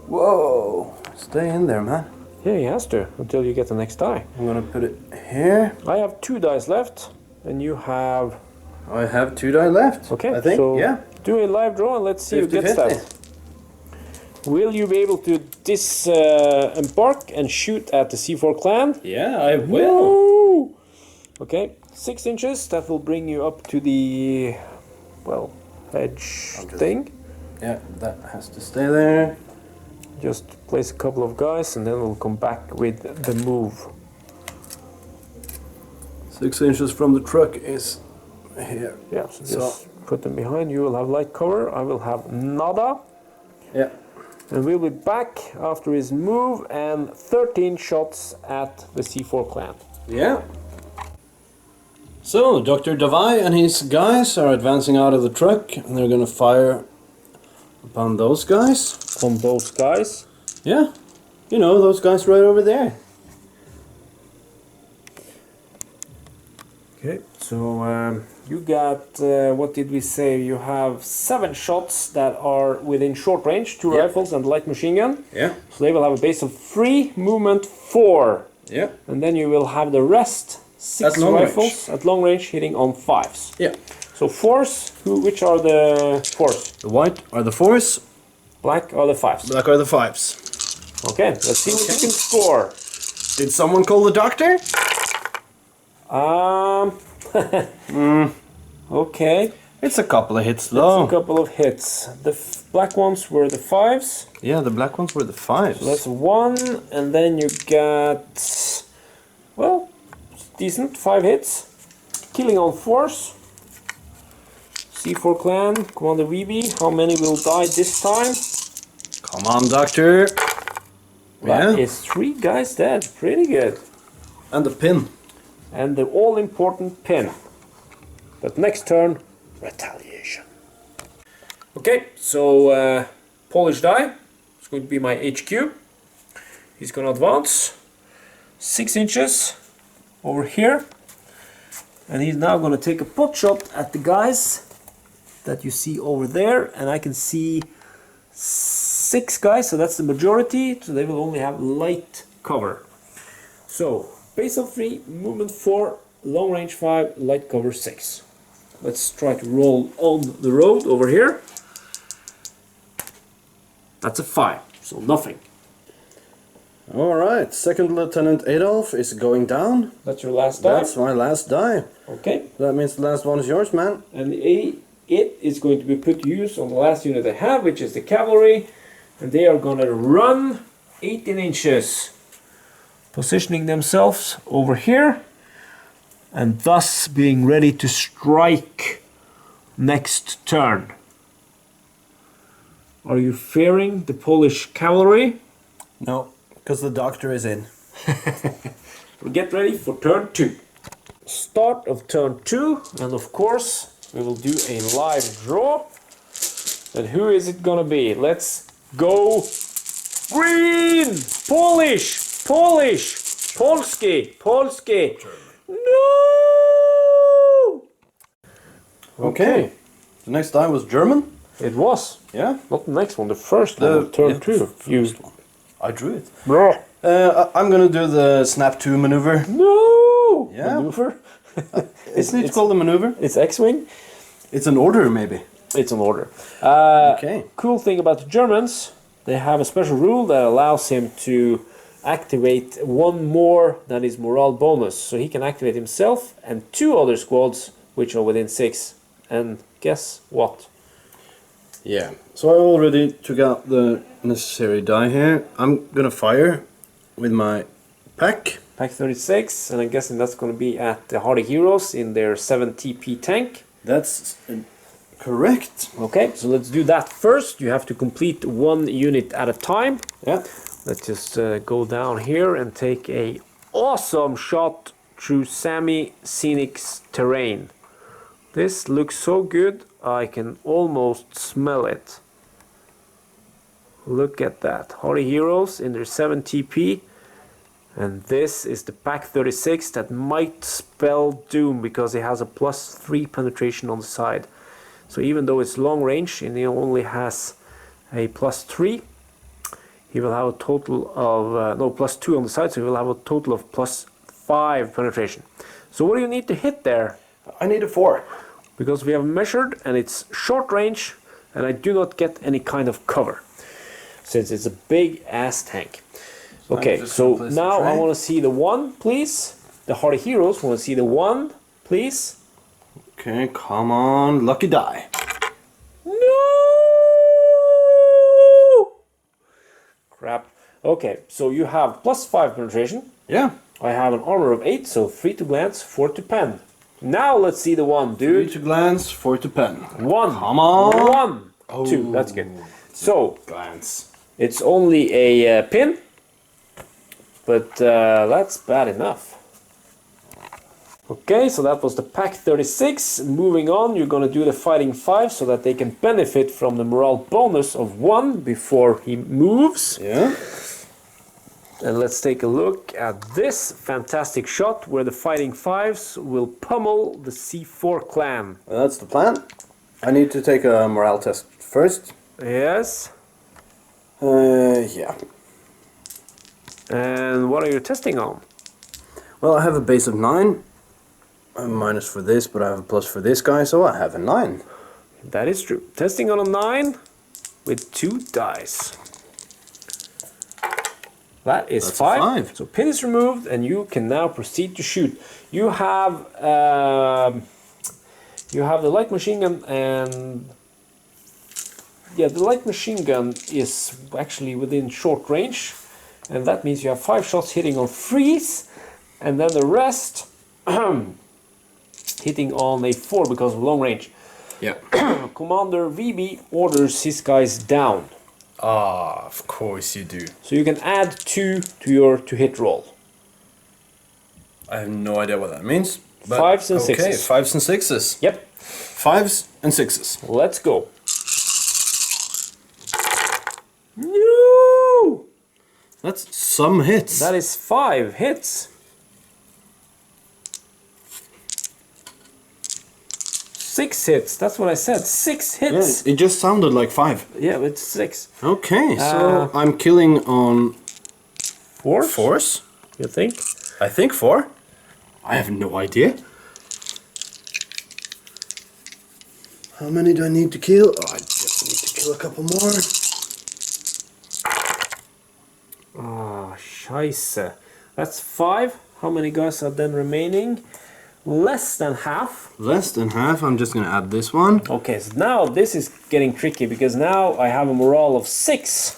Whoa! Stay in there, man. Yeah, he has to, until you get the next die. I'm gonna put it here. I have 2 dice left, and you have... I have 2 die left. Okay, I think, so yeah. do a live draw and let's see who gets 50-50. that. Will you be able to disembark and shoot at the C4 clan? Yeah, I will. Woo! Okay, 6 inches, that will bring you up to the, well, edge thing. Yeah, that has to stay there. Just place a couple of guys and then we'll come back with the move. 6 inches from the truck is here. Yeah, so just put them behind. You will have light cover, I will have nada. Yeah. And we'll be back after his move and 13 shots at the C4 clan. Yeah. So, Dr. Davai and his guys are advancing out of the truck and they're gonna fire upon those guys. On those guys. Yeah. You know, those guys right over there. Okay, so you got, what did we say? You have 7 shots that are within short range, 2 rifles and light machine gun. Yeah. So they will have a base of 3, movement 4. Yeah. And then you will have the rest 6 At long rifles at long range hitting on 5s. Yeah. So 4s, which are the 4s? The white are the 4s, Black are the 5s. black are the 5s. Okay, let's see what you can score. Did someone call the doctor? Okay. It's a couple of hits That's though. a couple of hits. The black ones were the 5s. Yeah, the black ones were the 5s. So that's 1, and then you got, well, decent, 5 hits. Killing on 4s. C4 clan, Commander Weeby, how many will die this time? Come on, doctor. That is 3 guys dead, pretty good. And the pin. And the all-important pin. But next turn, retaliation. Okay, so Polish die. It's going to be my HQ. He's going to advance 6 inches over here. And he's now going to take a pot shot at the guys that you see over there. And I can see 6 guys, so that's the majority. So they will only have light cover. So, base of 3, movement 4, long range 5, light cover 6. Let's try to roll on the road over here. That's a 5, so nothing. Alright, Second Lieutenant Adolf is going down. That's your last die? That's my last die. Okay. That means the last one is yours, man. And it is going to be put to use on the last unit I have, which is the cavalry. And they are going to run 18 inches. Positioning themselves over here. And thus being ready to strike next turn? Are you fearing the Polish cavalry? No, because the doctor is in. Get ready for turn 2. Start of turn 2, and of course we will do a live draw. And who is it gonna be? Let's go green! Polish! Polish! Polski! Polski! No! Okay. The next die was German? It was. Yeah? Not the next one, the first one, of turn 2. You. I drew it. Bro. I'm gonna do the snap 2 maneuver. No! Yeah. Maneuver? Isn't it called a maneuver? It's X-Wing. It's an order, maybe. It's an order. Okay. Cool thing about the Germans, they have a special rule that allows him to activate one more than his morale bonus. So he can activate himself and 2 other squads which are within 6. And guess what? Yeah. So I already took out the necessary die here. I'm gonna fire with my pack. Pack 36, and I'm guessing that's going to be at the Hardy Heroes in their 7 TP tank. That's correct. Okay, so let's do that first. You have to complete 1 unit at a time. Yeah. Let's just go down here and take a awesome shot through Sammy Scenics terrain. This looks so good, I can almost smell it. Look at that. Hardy Heroes in their 7 TP. And this is the Pack 36 that might spell doom because it has a +3 penetration on the side. So even though it's long range and he only has a +3, he will have a total of, no, +2 on the side, so he will have a total of +5 penetration. So what do you need to hit there? I need a 4. Because we have measured and it's short range and I do not get any kind of cover. Since it's a big ass tank. Okay, so now I want to see the 1, please. The Hardy Heroes want to see the 1, please. Okay, come on, lucky die. No! Crap. Okay, so you have +5 penetration. Yeah. I have an armor of 8, so 3 to glance, 4 to pen. Now let's see the 1, dude. 3 to glance, 4 to pen. 1. Come on. 1. 2. That's good. So Glance. it's only a pin. But that's bad enough. Okay, so that was the Pack 36. Moving on, you're going to do the Fighting 5 so that they can benefit from the morale bonus of 1 before he moves. Yeah. And let's take a look at this fantastic shot where the Fighting 5s will pummel the C4 clan. That's the plan. I need to take a morale test first. Yes. Yeah. And what are you testing on? Well, I have a base of 9. A minus for this, but I have a plus for this guy, so I have a 9. That is true. Testing on a 9 with 2 dice. That is That's 5. 5. So pin is removed and you can now proceed to shoot. You have the light machine gun and... Yeah, the light machine gun is actually within short range. And that means you have 5 shots hitting on freeze, and then the rest hitting on a 4 because of long range. Yeah. Commander VB orders his guys down. Ah, of course you do. So you can add 2 to your to-hit roll. I have no idea what that means. But 5s and 6s. Okay, 5s and 6s. Yep. 5s and 6s. Let's go. No! That's some hits. That is 5 hits. 6 hits. That's what I said. 6 hits. Yeah, it just sounded like 5. Yeah, it's 6. Okay, so I'm killing on 4? 4s. You think? I think 4. I have no idea. How many do I need to kill? Oh, I just need to kill a couple more. Ah, scheisse. That's 5. How many guys are then remaining? Less than half. Less than half. I'm just gonna add this one. Okay, so now this is getting tricky because now I have a morale of 6.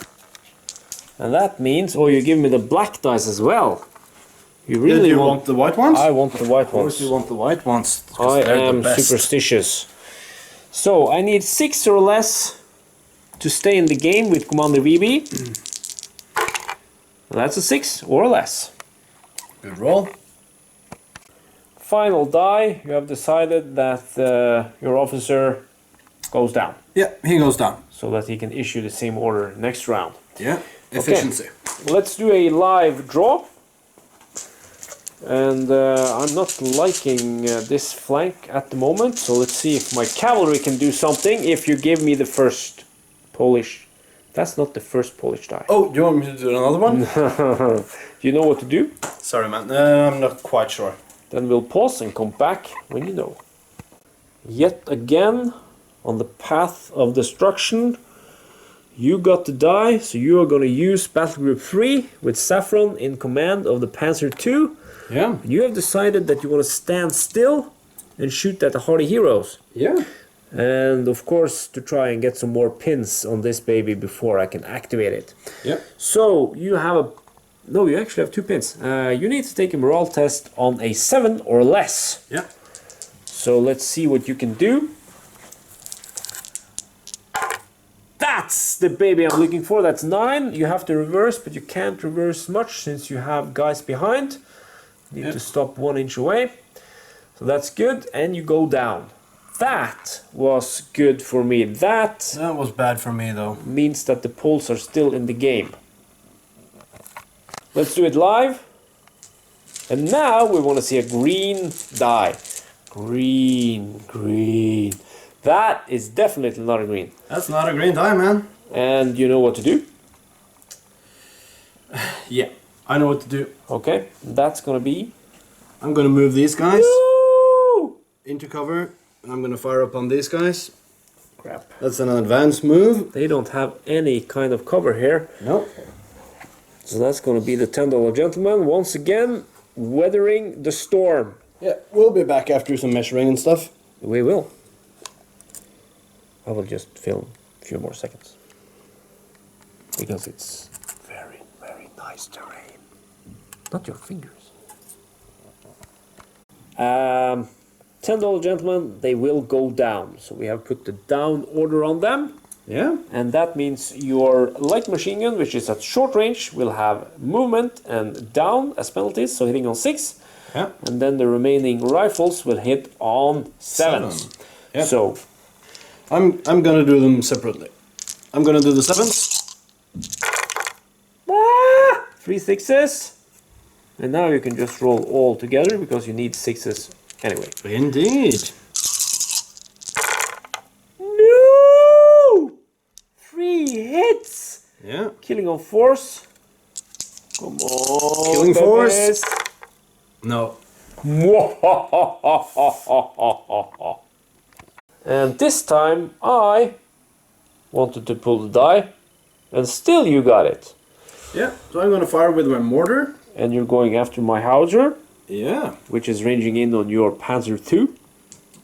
And that means, oh, you give me the black dice as well. You really you want the white ones? I want the white Of course ones. you want the white ones. I am superstitious. So I need 6 or less to stay in the game with Commander VB. And that's a 6 or less. Good roll. Final die, you have decided that your officer goes down. Yeah, he goes down. So that he can issue the same order next round. Yeah, efficiency. Okay. Let's do a live draw. And I'm not liking this flank at the moment, so let's see if my cavalry can do something if you give me the first Polish. That's not the first Polish die. Oh, do you want me to do another one? Do you know what to do? Sorry, man. I'm not quite sure. Then we'll pause and come back when you know. Yet again, on the path of destruction, you got the die, so you are going to use Battle Group 3 with Saffron in command of the Panzer II. Yeah. You have decided that you want to stand still and shoot at the hardy heroes. Yeah. And of course to try and get some more pins on this baby before I can activate it. Yeah. So you have a... No, you actually have 2 pins. You need to take a morale test on a 7 or less. Yeah. So let's see what you can do. That's the baby I'm looking for. That's 9. You have to reverse, but you can't reverse much since you have guys behind. You need to stop 1 inch away. So that's good, and you go down. That was good for me. That was bad for me, though. means that the Poles are still in the game. Let's do it live. And now we want to see a green die. Green, green. That is definitely not a green. That's not a green die, man. And you know what to do? Yeah, I know what to do. Okay, that's gonna be... I'm gonna move these guys Woo! into cover, and I'm gonna fire up on these guys. Crap. That's an advanced move. They don't have any kind of cover here. No. So that's gonna be the $10 gentleman. Once again, weathering the storm. Yeah, we'll be back after some measuring and stuff. We will. I will just film a few more seconds. Because it's very, very nice terrain. Not your fingers. $10 gentlemen, they will go down. So we have put the down order on them. Yeah. And that means your light machine gun, which is at short range, will have movement and down as penalties, so hitting on 6. Yeah. And then the remaining rifles will hit on 7s. Yeah. So I'm gonna do them separately. I'm gonna do the 7s. 3 6s. And now you can just roll all together because you need 6s anyway. Indeed. No! 3 hits! Yeah. Killing on force. Come on. Killing force. babies. No. And this time I wanted to pull the die, and still you got it. Yeah, so I'm gonna fire with my mortar. And you're going after my howitzer, Yeah. which is ranging in on your Panzer II.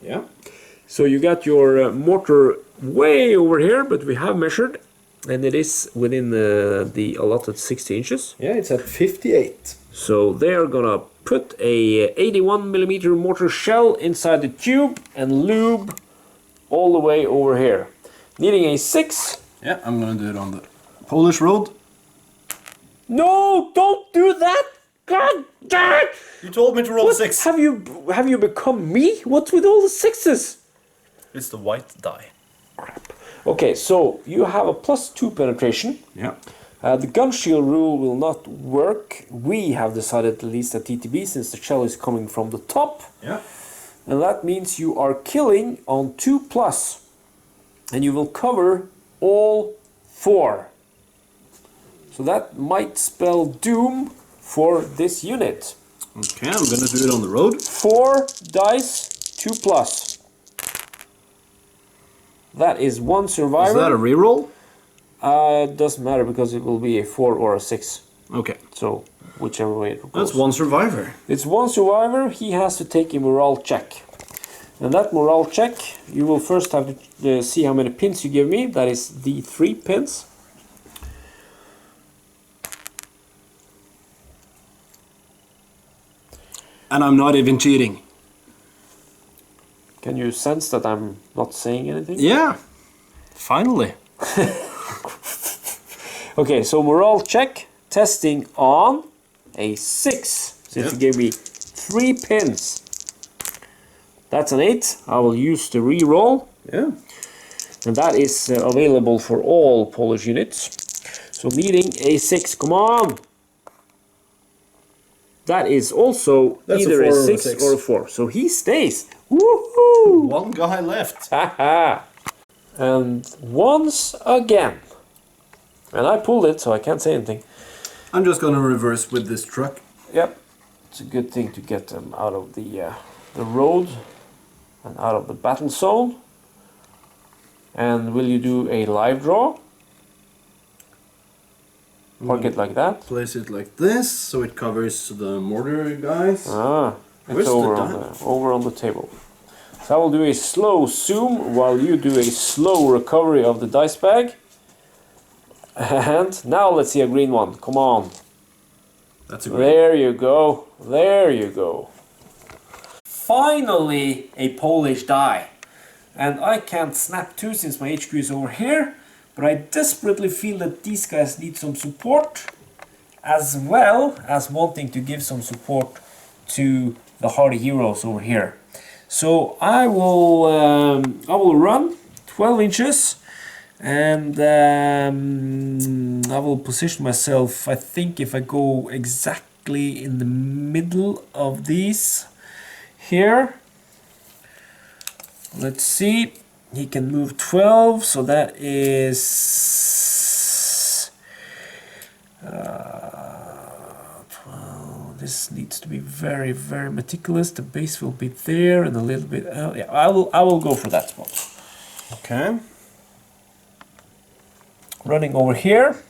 Yeah. So you got your mortar way over here, but we have measured, and it is within the allotted 60 inches. Yeah, it's at 58. So they are gonna put a 81mm mortar shell inside the tube and lube all the way over here. Needing a 6. Yeah, I'm gonna do it on the Polish road. No, don't do that! God damn it! You told me to roll What? 6. Have you become me? What's with all the 6s? It's the white die. Crap. Okay, so you have a +2 penetration. Yeah. The gun shield rule will not work. We have decided at least at TTB since the shell is coming from the top. Yeah. And that means you are killing on 2+. And you will cover all 4. So that might spell doom for this unit. Okay, I'm gonna do it on the road. 4 dice, 2+. That is 1 survivor. Is that a reroll? It doesn't matter because it will be a 4 or a 6. Okay. So whichever way it goes. That's 1 survivor. It's 1 survivor. He has to take a morale check. And that morale check, you will first have to see how many pins you give me. That is the 3 pins. And I'm not even cheating. Can you sense that I'm not saying anything? Yeah, finally. Okay, so morale check, testing on a 6, since you gave me 3 pins. That's an 8. I will use the re-roll. Yeah. And that is available for all Polish units. So needing a 6, come on! That is also either a 6 or a 4. So he stays. Woohoo! One guy left. Haha! And once again. And I pulled it, so I can't say anything. I'm just gonna reverse with this truck. Yep. It's a good thing to get them out of the road and out of the battle zone. And will you do a live draw? Park it like that. Place it like this, so it covers the mortar guys. Ah, Where's it's over on the table. So I will do a slow zoom while you do a slow recovery of the dice bag. And now let's see a green one. Come on. That's a green. There you go. There you go. Finally a Polish die. And I can't snap 2 since my HQ is over here. But I desperately feel that these guys need some support, as well as wanting to give some support to the hardy heroes over here. So I will run 12 inches, and I will position myself. I think if I go exactly in the middle of these here, let's see. He can move 12, so that is 12. This needs to be very, very meticulous. The base will be there and a little bit. Yeah, I will go for that spot. Okay. Running over here,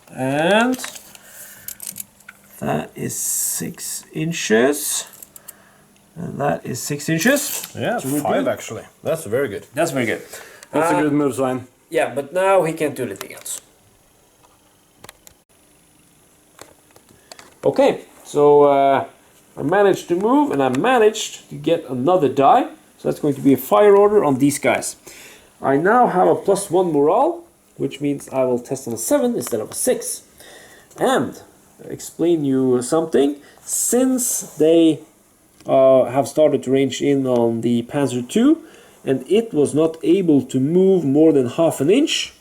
and that is 6 inches. And that is 6 inches. Yeah, So we're 5 good. actually. That's very good. That's very good. That's a good move, Svein. Yeah, but now he can't do anything else. Okay, so I managed to move and I managed to get another die. So that's going to be a fire order on these guys. I now have a +1 morale, which means I will test on a 7 instead of a 6. And explain you something. Since they have started to range in on the Panzer II, and it was not able to move more than half an inch,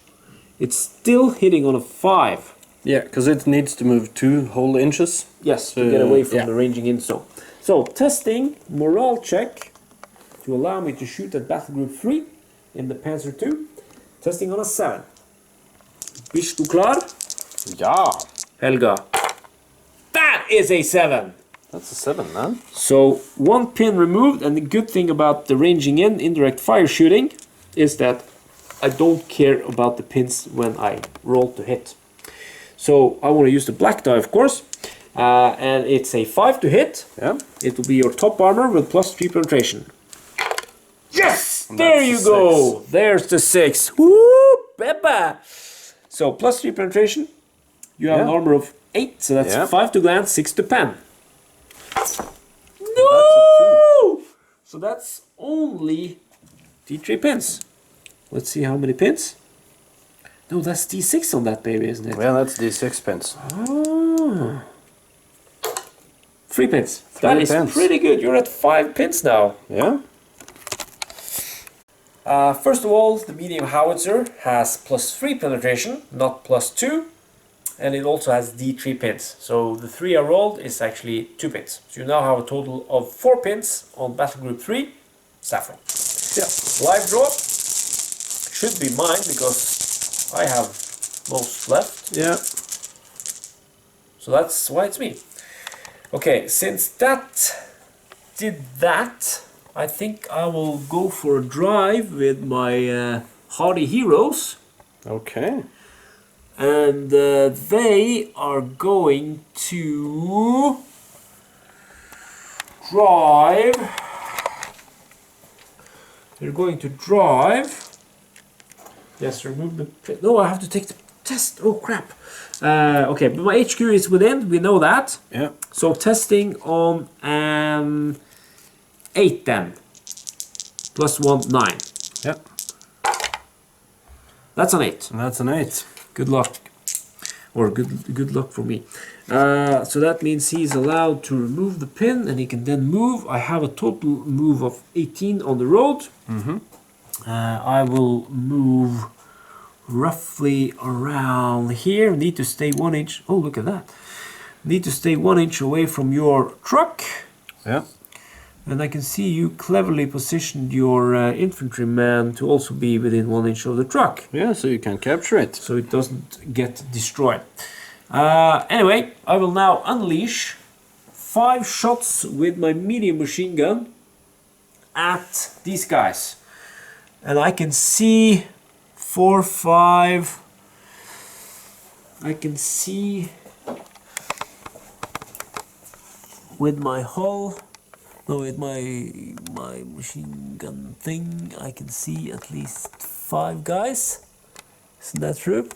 it's still hitting on a 5. Yeah, because it needs to move 2 whole inches. Yes, to get away from yeah. the ranging in zone. So, testing morale check to allow me to shoot at Battle Group 3 in the Panzer II. Testing on a 7. Bist du klar? Yeah. Helga. That is a 7! That's a 7, man. So 1 pin removed, and the good thing about the ranging in indirect fire shooting is that I don't care about the pins when I roll to hit. So I want to use the black die, of course, and it's a 5 to hit. Yeah. It will be your top armor with +3 penetration. Yes! And There that's you the go! 6. There's the 6. Woo! Beba! So +3 penetration. You have an armor of 8, so that's 5 to glance, 6 to pen. No! So that's only D3 pins. Let's see how many pins. No, that's D6 on that baby, isn't it? Yeah, that's D6 pins. Ah. 3 pins. 3 That is pins. pretty good. You're at 5 pins now. Yeah. First of all, the medium howitzer has +3 penetration, not +2. And it also has D3 pins. So the 3 I rolled is actually 2 pins. So you now have a total of 4 pins on Battle Group 3, Saffron. Yeah. Live draw should be mine because I have most left. Yeah. So that's why it's me. Okay, since that did that, I think I will go for a drive with my hardy heroes. Okay. And they are going to drive. They're going to drive. Yes, remove the. No, I have to take the test. Oh crap. Okay, but my HQ is within. We know that. Yeah. So testing on 8 then. Plus 1, 9. Yeah. That's an 8. And that's an 8. Good luck. Or good luck for me. So that means he's allowed to remove the pin and he can then move. I have a total move of 18 on the road. I will move roughly around here. Need to stay 1 inch. Oh, look at that. Need to stay 1 inch away from your truck. Yeah. And I can see you cleverly positioned your infantryman to also be within 1 inch of the truck. Yeah, so you can capture it. So it doesn't get destroyed. Anyway, I will now unleash 5 shots with my medium machine gun at these guys. And I can see 4, 5. I can see with my hull, no, with my machine gun thing, I can see at least 5 guys. Isn't that true?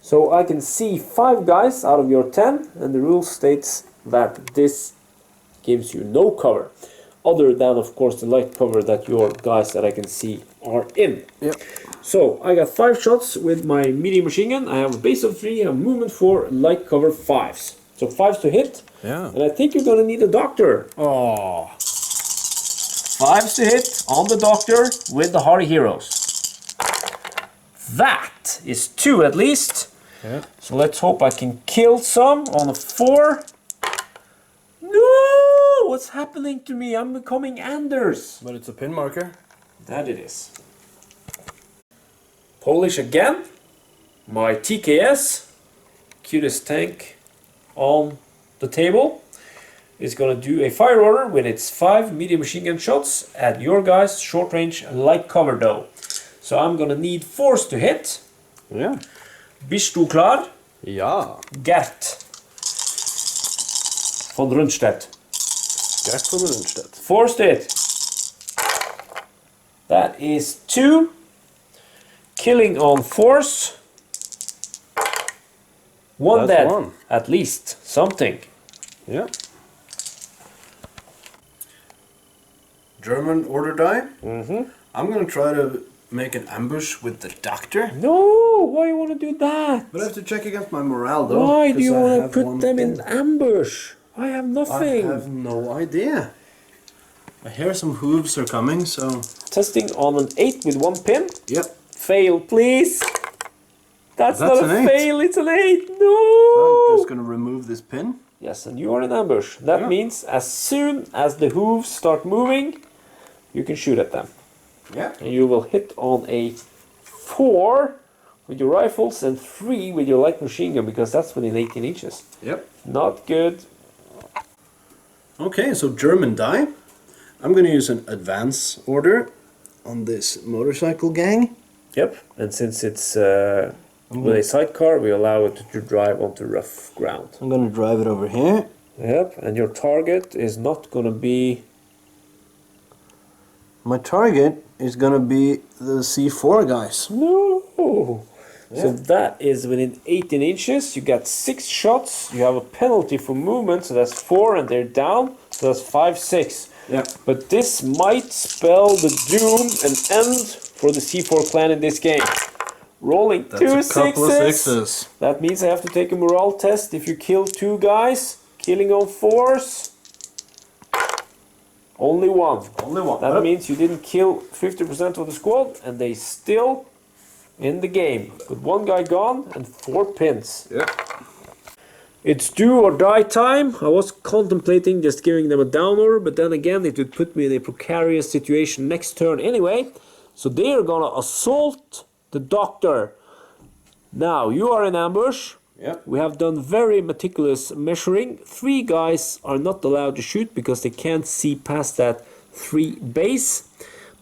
So I can see 5 guys out of your 10, and the rule states that this gives you no cover, other than of course the light cover that your guys that I can see are in. Yep. So I got 5 shots with my medium machine gun. I have a base of 3, I have movement 4, light cover 5s. So 5s to hit. Yeah. And I think you're gonna need a doctor. Oh. 5s to hit on the doctor with the Hardy Heroes. That is 2 at least. Yeah. So let's hope I can kill some on a 4. No! What's happening to me? I'm becoming Anders. But it's a pin marker. That it is. Polish again. My TKS, cutest tank on the table, is going to do a fire order with its 5 medium machine gun shots at your guys' short range light cover though. So I'm going to need 4s to hit. Yeah. Bist du klar? Ja. Gert von Rundstedt. Gert van Rundstedt. 4s to hit. That is 2. Killing on 4s. 1 That's dead. 1. At least something. Yeah. German order die. I'm gonna try to make an ambush with the doctor. No, why you want to do that? But I have to check against my morale though. Why do you 'cause I want have to put one them in pin. ambush? I have I nothing. have no idea. I hear some hooves are coming, so... Testing on an 8 with 1 pin. Yep. Fail, please. That's That's not a an 8. fail, it's an 8. No! I'm just gonna remove this pin. Yes, and you are in ambush. That Yeah. means as soon as the hooves start moving, you can shoot at them. Yeah. And you will hit on a 4 with your rifles and 3 with your light machine gun, because that's within 18 inches. Yep. Not good. Okay, so German die. I'm gonna use an advance order on this motorcycle gang. Yep, and since it's with a sidecar, we allow it to drive onto rough ground. I'm gonna drive it over here. Yep, and your target is not gonna be... My target is gonna be the C4 guys. No! Yeah. So that is within 18 inches. You got 6 shots. You have a penalty for movement, so that's 4, and they're down. So that's 5, 6. Yeah. But this might spell the doom and end for the C4 clan in this game. Rolling That's 2 a couple of sixes. sixes. That means I have to take a morale test if you kill 2 guys. Killing on 4s. Only 1. Only one. That means you didn't kill 50% of the squad, and they still in the game. With 1 guy gone and 4 pins. Yeah. It's do or die time. I was contemplating just giving them a down order, but then again it would put me in a precarious situation next turn anyway. So they are gonna assault the doctor. Now you are in ambush. Yep. We have done very meticulous measuring. 3 guys are not allowed to shoot because they can't see past that 3 base.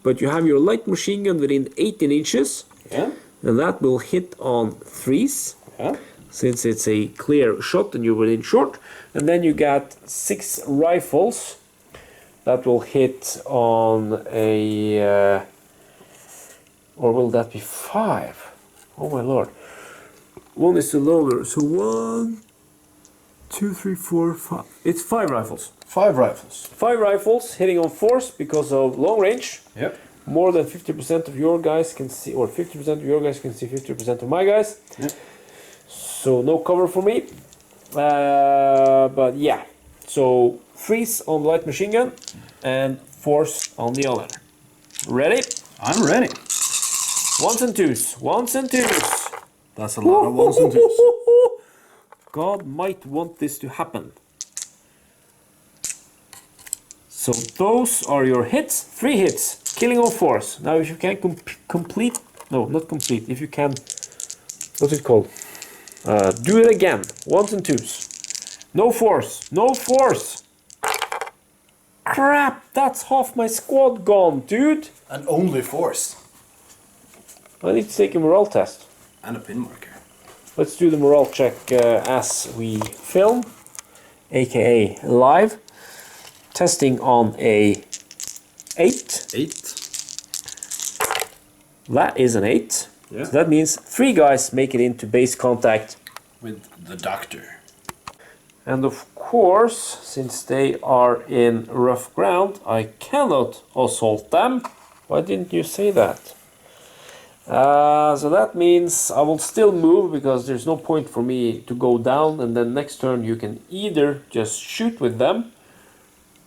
But you have your light machine gun within 18 inches. Yeah. And that will hit on 3s. Yeah. Since it's a clear shot and you're within short. And then you got 6 rifles that will hit on a... or will that be 5? Oh my lord. 1 is the lower. So 1, 2, 3, 4, 5. It's 5 rifles. 5 rifles. 5 rifles hitting on force because of long range. Yep. More than 50% of your guys can see, or 50% of your guys can see 50% of my guys. Yep. So no cover for me. But yeah. So freeze on the light machine gun and force on the other. Ready? I'm ready. Ones and twos. Ones and twos. That's a lot of ones and twos. God might want this to happen. So those are your hits. 3 hits. Killing on force. Now if you can complete... No, not complete. If you can... What's it called? Do it again. Ones and twos. No force. No force. Crap. That's half my squad gone, dude. And only force. I need to take a morale test. And a pin marker. Let's do the morale check as we film. AKA live. Testing on a 8. 8. That is an 8. Yeah. So that means 3 guys make it into base contact with the doctor. And of course, since they are in rough ground, I cannot assault them. Why didn't you say that? So that means I will still move because there's no point for me to go down, and then next turn you can either just shoot with them,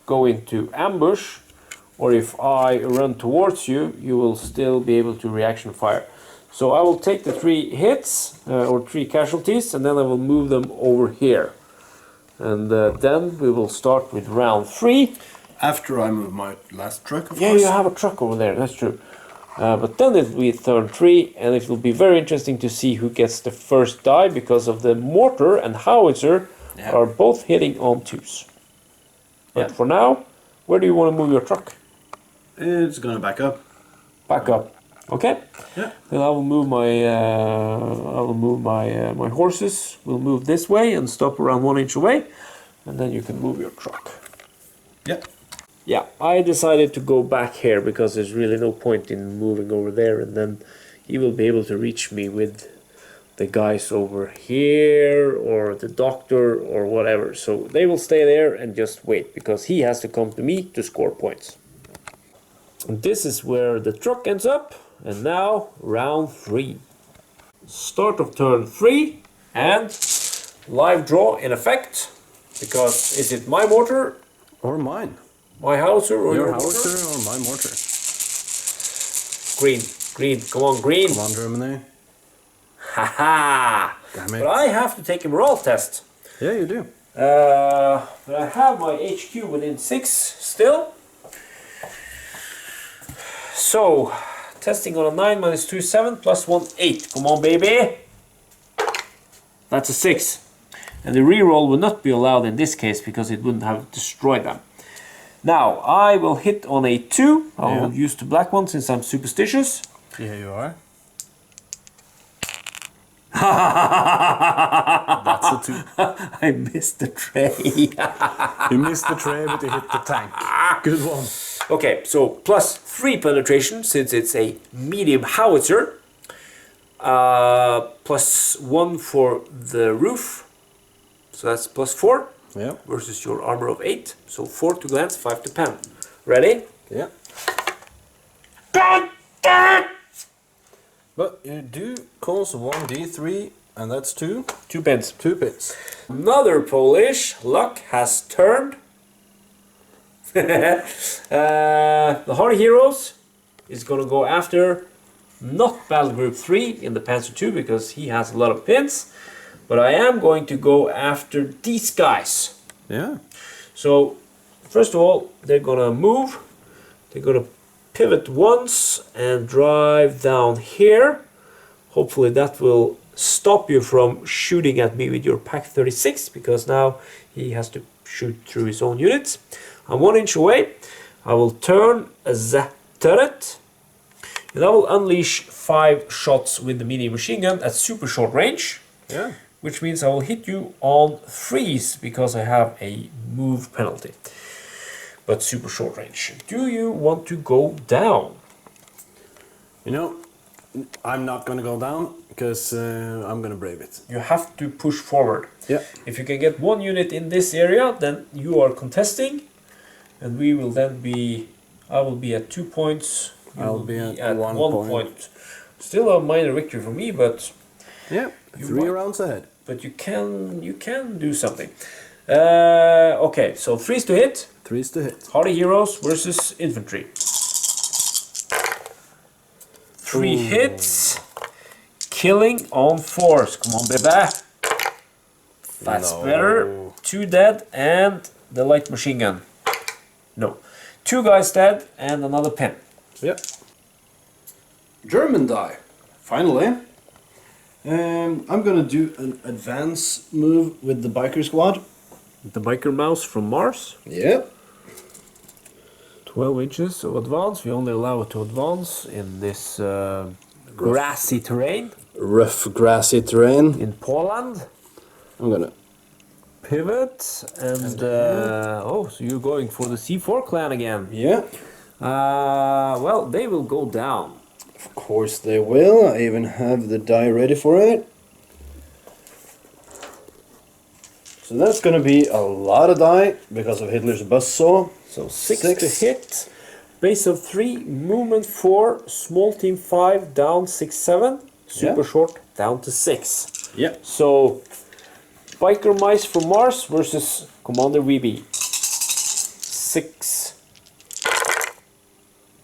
go into ambush, or if I run towards you, you will still be able to reaction fire. So I will take the 3 hits or 3 casualties, and then I will move them over here. And then we will start with round 3. After I move my last truck, of course. Yeah, you have a truck over there, that's true. But then it will be turn 3, and it will be very interesting to see who gets the first die, because of the mortar and howitzer are both hitting on 2s. But for now, where do you want to move your truck? It's gonna back up. Back up. Okay. Yeah. Then I will move my horses. We'll move this way and stop around 1 inch away, and then you can move your truck. Yeah. Yeah, I decided to go back here because there's really no point in moving over there, and then he will be able to reach me with the guys over here or the doctor or whatever. So they will stay there and just wait, because he has to come to me to score points. And this is where the truck ends up. And now round 3. Start of turn 3 and live draw in effect, because is it my mortar Or mine. my howitzer or Your your howitzer mortar? or my mortar? Green, green, come on, green. Come on, Germany. Haha! Damn it. But I have to take a morale test. Yeah, you do. But I have my HQ within 6 still. So, testing on a 9 minus 2, 7 plus 1, 8. Come on, baby! That's a 6. And the reroll will not be allowed in this case because it wouldn't have destroyed them. Now, I will hit on a 2. I will use the black one since I'm superstitious. Yeah, you are. That's a 2. I missed the tray. You missed the tray, but you hit the tank. Good one. Okay, so plus 3 penetration since it's a medium howitzer. Plus 1 for the roof. So that's plus 4. Yeah. Versus your armor of 8. So 4 to glance, 5 to pen. Ready? Yeah. God damn it! But you do cause 1d3, and that's 2. 2 pens. 2 pits. Another Polish. Luck has turned. The Hardy Heroes is going to go after not Battle Group 3 in the Panzer II because he has a lot of pins. But I am going to go after these guys. Yeah. So, first of all, they're going to move. They're going to pivot once and drive down here. Hopefully that will stop you from shooting at me with your Pak 36, because now he has to shoot through his own units. I'm 1 inch away. I will turn the turret and I will unleash 5 shots with the medium machine gun at super short range. Yeah. Which means I will hit you on 3s because I have a move penalty. But super short range. Do you want to go down? You know, I'm not gonna go down, because I'm gonna brave it. You have to push forward. Yeah. If you can get one unit in this area, then you are contesting, and we will then be. I will be at 2 points. You I'll will be be at at 1 1 point. Still a minor victory for me, but Yeah, You 3 might- rounds ahead. but you can do something. Okay, so 3s to hit. 3s to hit. Hardy heroes versus infantry. 3 hits. Killing on 4s. Come on, baby. That's No. better. 2 dead and the light machine gun. No. 2 guys dead and another pin. Yeah. German die. Finally. I'm gonna do an advance move with the biker squad. The biker mouse from Mars. Yeah. 12 inches of advance. We only allow it to advance in this grassy terrain Rough grassy terrain. in Poland. I'm gonna. Pivot and oh, so you're going for the C4 clan again. Yeah. Well, they will go down. Of course they will. I even have the die ready for it. So that's gonna be a lot of die because of Hitler's buzzsaw. So 6 Six. to hit. Base of 3, movement 4, small team 5, down 6, 7. Super Yeah. short, down to 6. Yeah. So, Biker Mice from Mars versus Commander VB. 6.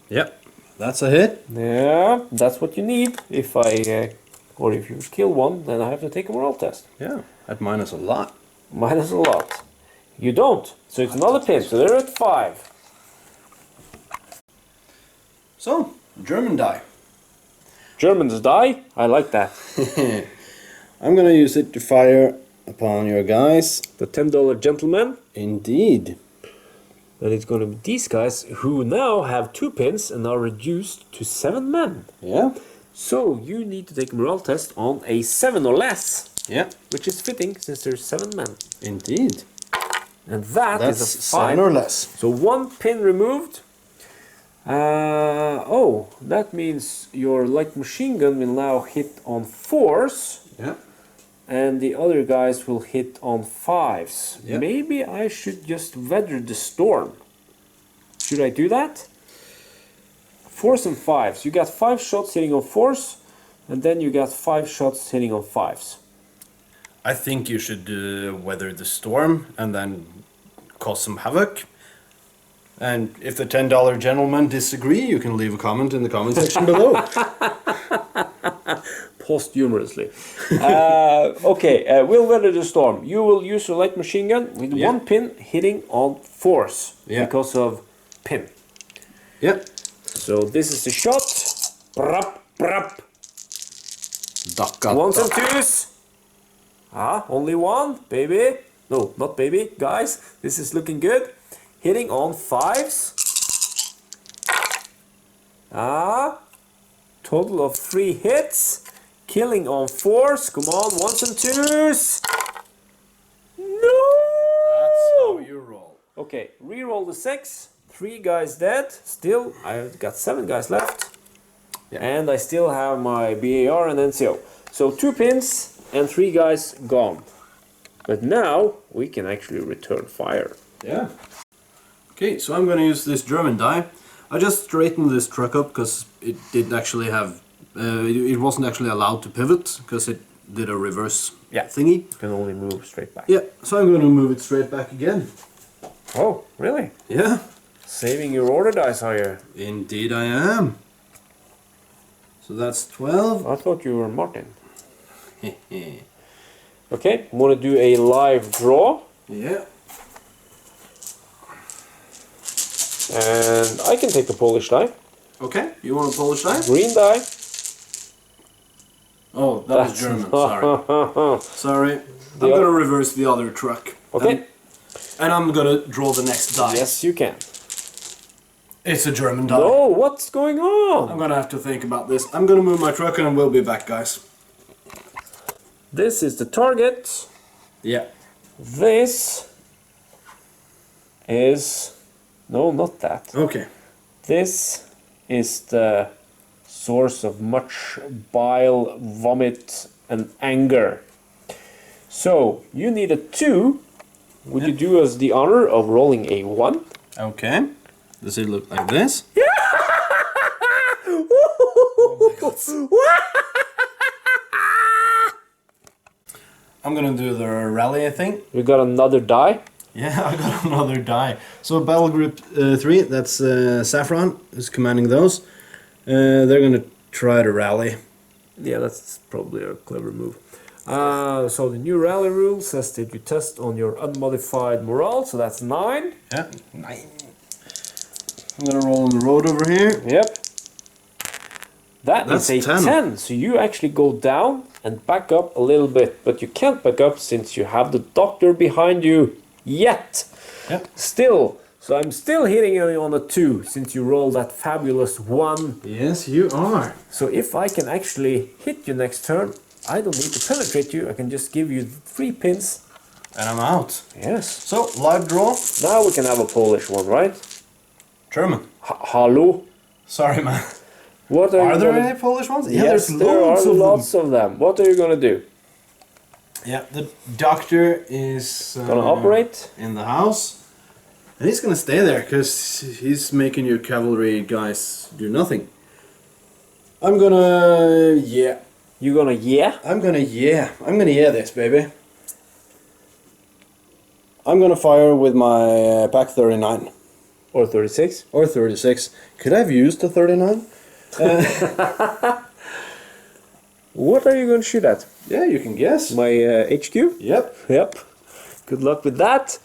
Yeah. That's a hit. Yeah, that's what you need. If I, or if you kill one, then I have to take a morale test. Yeah. That minus a lot. Minus a lot. You don't. So it's another pin. So they're at 5. So, German die. Germans die. I like that. I'm gonna use it to fire upon your guys. The $10 gentleman. Indeed. And it's going to be these guys who now have 2 pins and are reduced to 7 men. Yeah. So you need to take a morale test on a 7 or less. Yeah. Which is fitting since there's 7 men. Indeed. And that's That's a 5. 7 or less. So 1 pin removed. Oh, that means your light machine gun will now hit on 4s. Yeah. And the other guys will hit on 5s. Yeah. Maybe I should just weather the storm. Should I do that? 4s and 5s. You got 5 shots hitting on 4s, and then you got 5 shots hitting on 5s. I think you should weather the storm and then cause some havoc. And if the $10 gentlemen disagree, you can leave a comment in the comment section below. Posthumously. Okay, we'll weather the storm. You will use your light machine gun with Yeah. 1 pin hitting on 4s Yeah. because of pin. Yeah. So this is the shot. Brap, brap. Duck up. 1s and 2s. Only 1, baby. No, not baby, guys. This is looking good. Hitting on 5s. Total of 3 hits. Killing on 4s. Come on, 1s and 2s. No! That's how you roll. Okay, reroll the 6. 3 guys dead. Still, I've got 7 guys left. Yeah. And I still have my BAR and NCO. So 2 pins and 3 guys gone. But now we can actually return fire. Yeah. Okay, so I'm gonna use this German die. I just straightened this truck up because it didn't actually have, it wasn't actually allowed to pivot because it did a reverse thingy. You can only move straight back. Yeah, so I'm gonna move it straight back again. Oh, really? Yeah. Saving your order dice, are you? Indeed I am. So that's 12. I thought you were Martin. Okay, I'm gonna do a live draw. Yeah. And I can take the Polish die. Okay, you want a Polish die? Green die. Oh, that was German, sorry. Sorry. I'm other- gonna reverse the other truck. Okay. And I'm gonna draw the next die. Yes, you can. It's a German die. Oh, what's going on? I'm gonna have to think about this. I'm gonna move my truck and we'll be back, guys. This is the target. Yeah. This is... No, not that. Okay. This is the source of much bile, vomit, and anger. So you need a 2. Would you do us the honor of rolling a 1? Okay. Does it look like this? I'm gonna do the rally, I think. We got another die. Yeah, I got another die. So battle group 3, that's Saffron is commanding those. They're gonna try to rally. Yeah, that's probably a clever move. So the new rally rule says that you test on your unmodified morale, so that's 9. Yeah, 9. I'm gonna roll on the road over here. Yep. That's a 10. 10. So you actually go down and back up a little bit, but you can't back up since you have the doctor behind you yet. Yep. Still. So I'm still hitting you on a 2 since you rolled that fabulous 1. Yes, you are. So if I can actually hit you next turn, I don't need to penetrate you. I can just give you 3 pins. And I'm out. Yes. So, live draw. Now we can have a Polish one, right? German. Hallo? Sorry, man. What Are there gonna... any Polish ones? Yeah, Yes, there's there are loads of lots of them. What are you gonna do? Yeah, the doctor is Gonna operate? in the house. And he's gonna stay there because he's making your cavalry guys do nothing. I'm gonna yeah. You gonna yeah? I'm gonna yeah this, baby. I'm gonna fire with my Pack 39. Or 36? Or 36. Could I have used the 39? What are you gonna shoot at? Yeah, you can guess. My HQ? Yep. Yep. Good luck with that.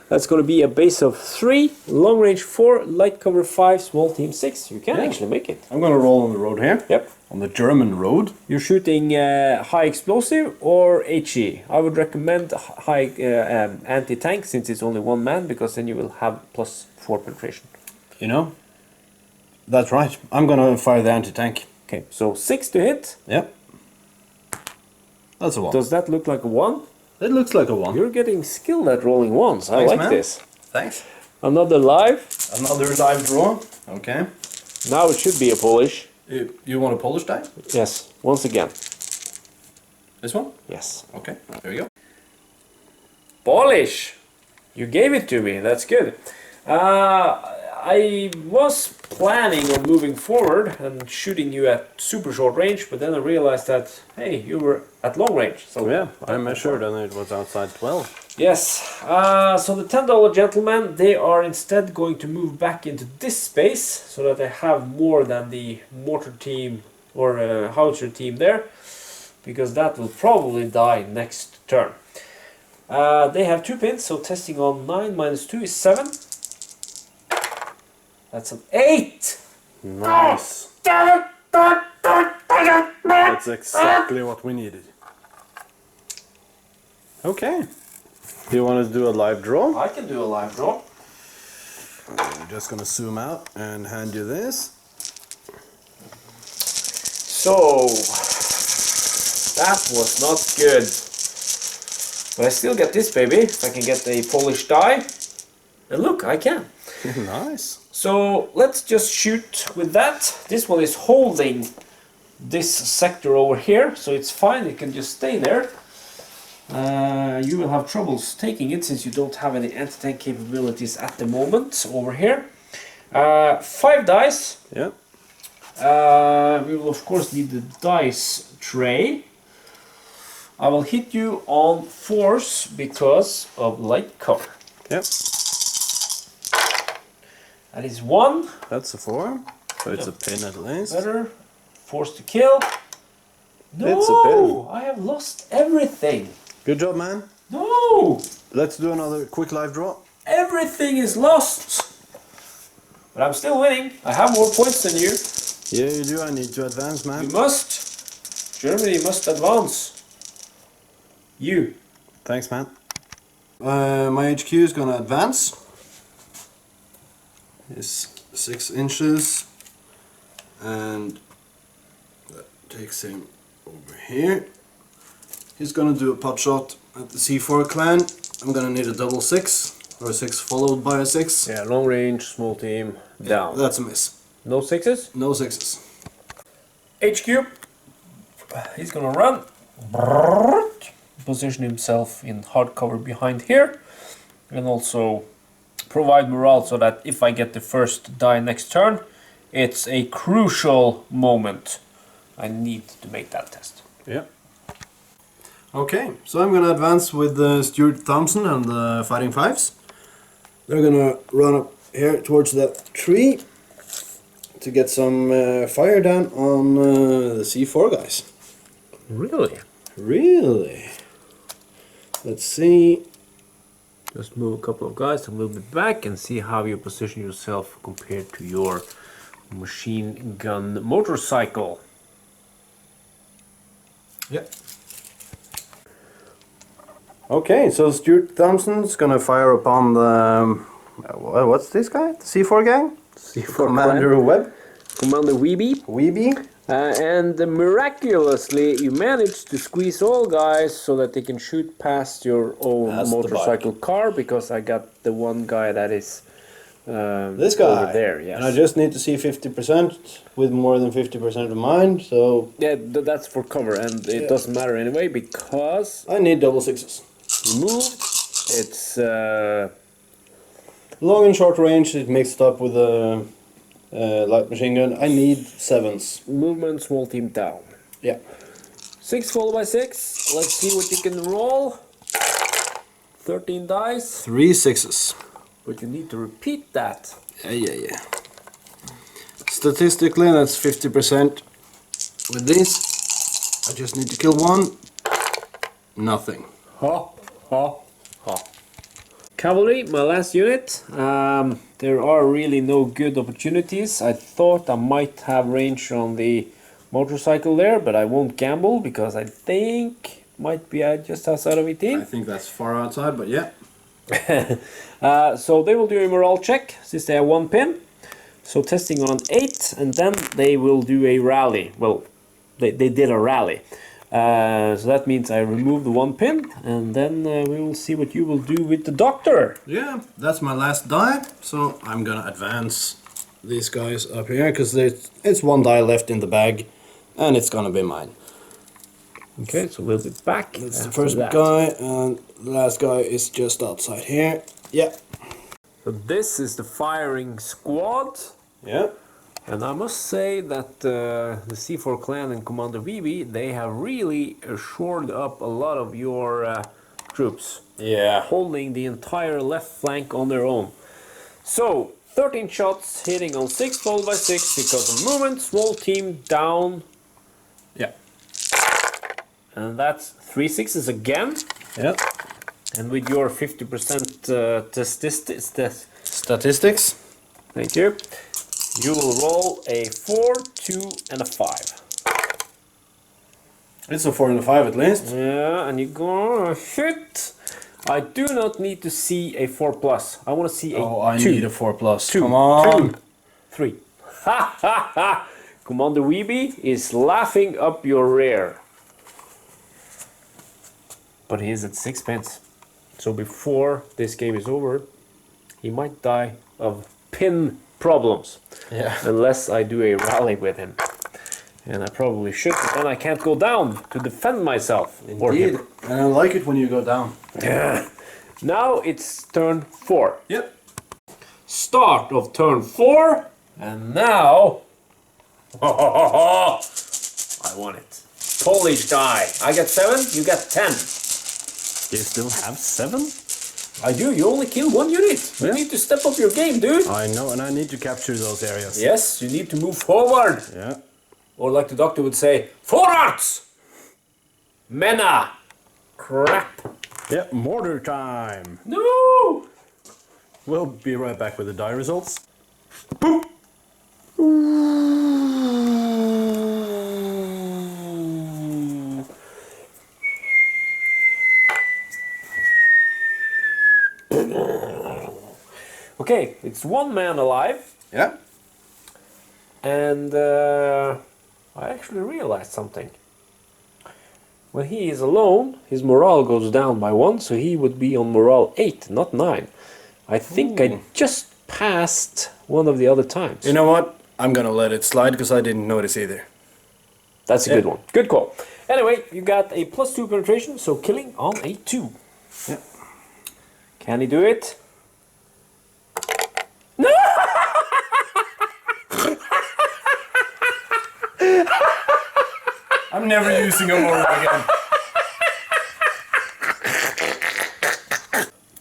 That's gonna be a base of 3, long range 4, light cover 5, small team 6. You can actually make it. I'm gonna roll on the road here. Yep. On the German road. You're shooting high explosive or HE. I would recommend high anti-tank since it's only 1 man, because then you will have +4 penetration. You know? That's right. I'm gonna fire the anti-tank. Okay, so 6 to hit. Yep. That's a 1. Does that look like a 1? It looks like a 1. You're getting skilled at rolling 1s. I Thanks, like man. this. Thanks. Another live. Another live draw. Okay. Now it should be a Polish. You want a Polish die? Yes, once again. This one? Yes. Okay, there you go. Polish! You gave it to me, that's good. I was planning on moving forward and shooting you at super short range, but then I realized that, hey, you were at long range. So Yeah, I measured and it was outside 12. Yes, so the $10 gentlemen, they are instead going to move back into this space so that they have more than the mortar team or howitzer team there, because that will probably die next turn. They have 2 pins, so testing on 9 minus 2 is 7. That's an 8! Nice. That's exactly what we needed. Okay. Do you want to do a live draw? I can do a live draw. I'm just gonna zoom out and hand you this. So, that was not good. But I still get this baby, if I can get a Polish die. And look, I can. Nice. So let's just shoot with that. This one is holding this sector over here, so it's fine, it can just stay there. You will have troubles taking it since you don't have any anti-tank capabilities at the moment over here. 5 dice. Yeah. We will of course need the dice tray. I will hit you on force because of light cover. Yep. That is 1. That's a 4. So it's a pin at least. Better. Force to kill. No! It's a pin. I have lost everything. Good job, man. No! Let's do another quick live draw. Everything is lost. But I'm still winning. I have more points than you. Yeah, you do. I need to advance, man. You must. Germany must advance. You. Thanks, man. My HQ is gonna advance. It's 6 inches. And that takes him over here. He's gonna do a pot shot at the C4 clan. I'm gonna need a double 6. Or a 6 followed by a 6. Yeah, long range, small team, down. That's a miss. No 6s? No 6s. HQ. He's gonna run. Position himself in hard cover behind here. And also provide morale so that if I get the first die next turn, it's a crucial moment. I need to make that test. Yeah. Okay, so I'm gonna advance with Stuart Thompson and the Fighting Fives. They're gonna run up here towards that tree to get some fire down on the C4 guys. Really? Really? Let's see. Just move a couple of guys and we'll be back and see how you position yourself compared to your machine gun motorcycle. Yeah. Okay, so Stuart Thompson's gonna fire upon the... what's this guy? The C4 gang? C4 Commander Webb? Commander Weeby? And miraculously you managed to squeeze all guys so that they can shoot past your own motorcycle car, because I got the one guy that is this guy over there. Yes. And I just need to see 50% with more than 50% of mine, so... Yeah, that's for cover, and it doesn't matter anyway because I need double sixes. removed. It's long and short range, it mixed up with a light machine gun. I need sevens. movement, small team down. Yeah. 6 followed by 6. Let's see what you can roll. 13 dice. 3 sixes. But you need to repeat that. Yeah. Statistically, that's 50% with this. I just need to kill one. Nothing. Ha. Cavalry, my last unit. There are really no good opportunities. I thought I might have range on the motorcycle there, but I won't gamble because I think might be just outside of 18. I think that's far outside, but yeah. So they will do a morale check since they have 1 pin. So testing on an 8, and then they will do a rally. Well, they did a rally. So that means I remove the 1 pin, and then we will see what you will do with the doctor. Yeah, that's my last die, so I'm gonna advance these guys up here, because it's 1 die left in the bag, and it's gonna be mine. Okay, so we'll be back. That's the first guy, and the last guy is just outside here. Yeah. So this is the firing squad. Yeah. And I must say that the C4 clan and Commander Vivi, they have really shored up a lot of your troops. Yeah. Holding the entire left flank on their own. So, 13 shots hitting on 6 followed by 6 because of movement, small team down. Yeah. And that's 3 sixes again. Yeah. And with your 50% Statistics. thank you. You will roll a 4, 2, and a 5. It's a 4 and a 5 at least. Yeah, and you're gonna hit. I do not need to see a 4 plus. I want to see a 2. Oh, I need a 4 plus. 2. Come on. 2, 3. Ha ha ha! Commander Weeby is laughing up your rear. But he is at 6 pence. So before this game is over, he might die of pin problems. Yeah. Unless I do a rally with him. And I probably should, but then I can't go down to defend myself. Or Indeed. him. And I like it when you go down. Yeah. Now it's turn 4. Yep. Start of turn 4. And now... I want it. Polish die. I get 7, you get 10. You still have 7? I do, you only kill 1 unit. You need to step up your game, dude. I know, and I need to capture those areas. Yes, you need to move forward. Yeah. Or like the doctor would say, forwards! Mena! Crap. Yeah, mortar time. No! We'll be right back with the die results. Boom! Okay, it's 1 man alive. Yeah. And I actually realized something. When he is alone, his morale goes down by 1, so he would be on morale 8, not 9. I think I just passed one of the other times. You know what? I'm gonna let it slide because I didn't notice either. That's a good one. Good call. Anyway, you got a +2 penetration, so killing on a 2. Yeah. Can he do it? No! I'm never using a more again.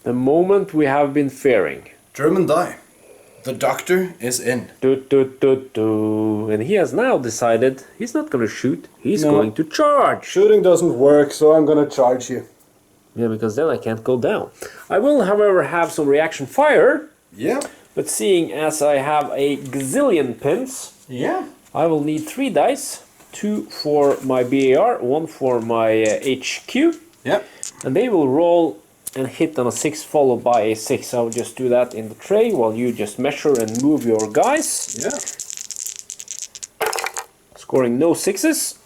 The moment we have been fearing. German die. The doctor is in. And he has now decided he's not going to shoot, he's going to charge. Shooting doesn't work, so I'm gonna charge you. Yeah, because then I can't go down. I will, however, have some reaction fire. Yeah. But seeing as I have a gazillion pins, Yeah. I will need 3 dice. 2 for my BAR, 1 for my HQ. Yeah. And they will roll and hit on a 6 followed by a 6. I will just do that in the tray while you just measure and move your guys. Yeah. Scoring no 6s.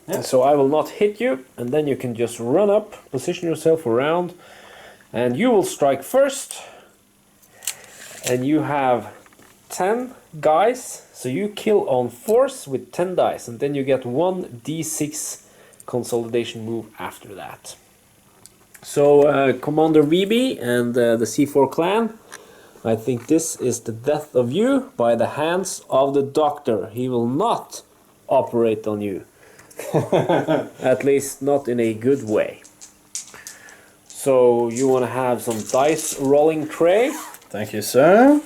Yeah. So I will not hit you, and then you can just run up, position yourself around, and you will strike first. And you have 10 guys, so you kill on force with 10 dice, and then you get 1 d6 consolidation move after that. So Commander VB and the C4 clan, I think this is the death of you by the hands of the doctor. He will not operate on you. At least not in a good way. So you want to have some dice rolling tray. Thank you, sir.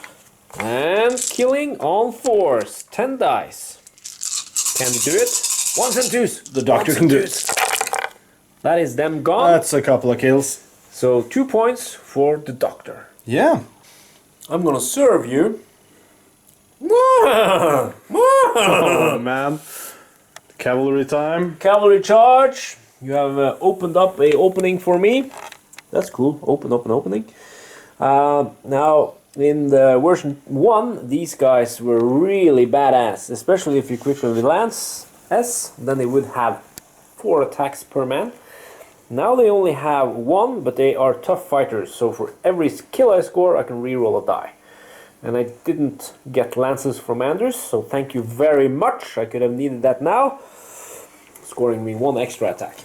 And killing on force. 10 dice. Can you do it? 1s and 2s. The doctor can do it. That is them gone. That's a couple of kills. So 2 points for the doctor. Yeah. I'm gonna serve you. Oh, man. Cavalry time. Cavalry charge. You have opened up a opening for me. That's cool. Open up an opening. Now, in the version 1, these guys were really badass. Especially if you equip them with Lance S, then they would have 4 attacks per man. Now they only have 1, but they are tough fighters. So for every kill I score, I can reroll a die. And I didn't get lances from Anders, so thank you very much. I could have needed that now. Scoring me 1 extra attack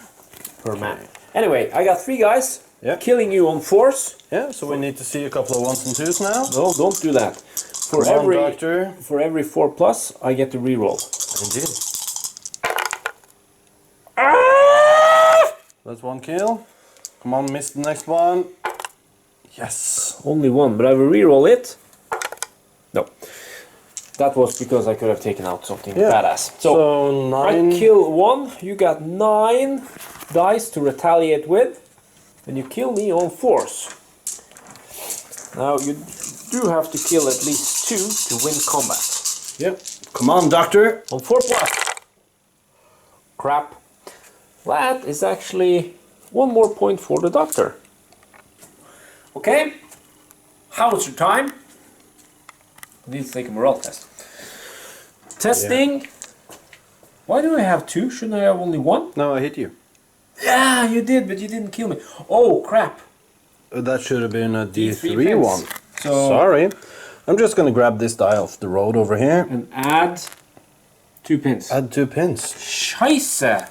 per man. Anyway, I got 3 guys. Yeah. Killing you on force. Yeah, so we need to see a couple of 1s and 2s now. No, don't do that. For every 4 plus, I get to reroll. Indeed. Ah! That's 1 kill. Come on, miss the next one. Yes. Only 1, but I will reroll it. No. That was because I could have taken out something badass. So 9. I kill 1, you got 9 dice to retaliate with, and you kill me on force. Now you do have to kill at least 2 to win combat. Yep. Come on, doctor. On 4 plus. Crap. That is actually 1 more point for the doctor. Okay. How was your time? I need to take a morale test. Testing. Yeah. Why do I have 2? Shouldn't I have only 1? No, I hit you. Yeah, you did, but you didn't kill me. Oh, crap. That should have been a D3 one. So sorry. I'm just going to grab this die off the road over here. And add 2 pins. Add 2 pins. Scheisse.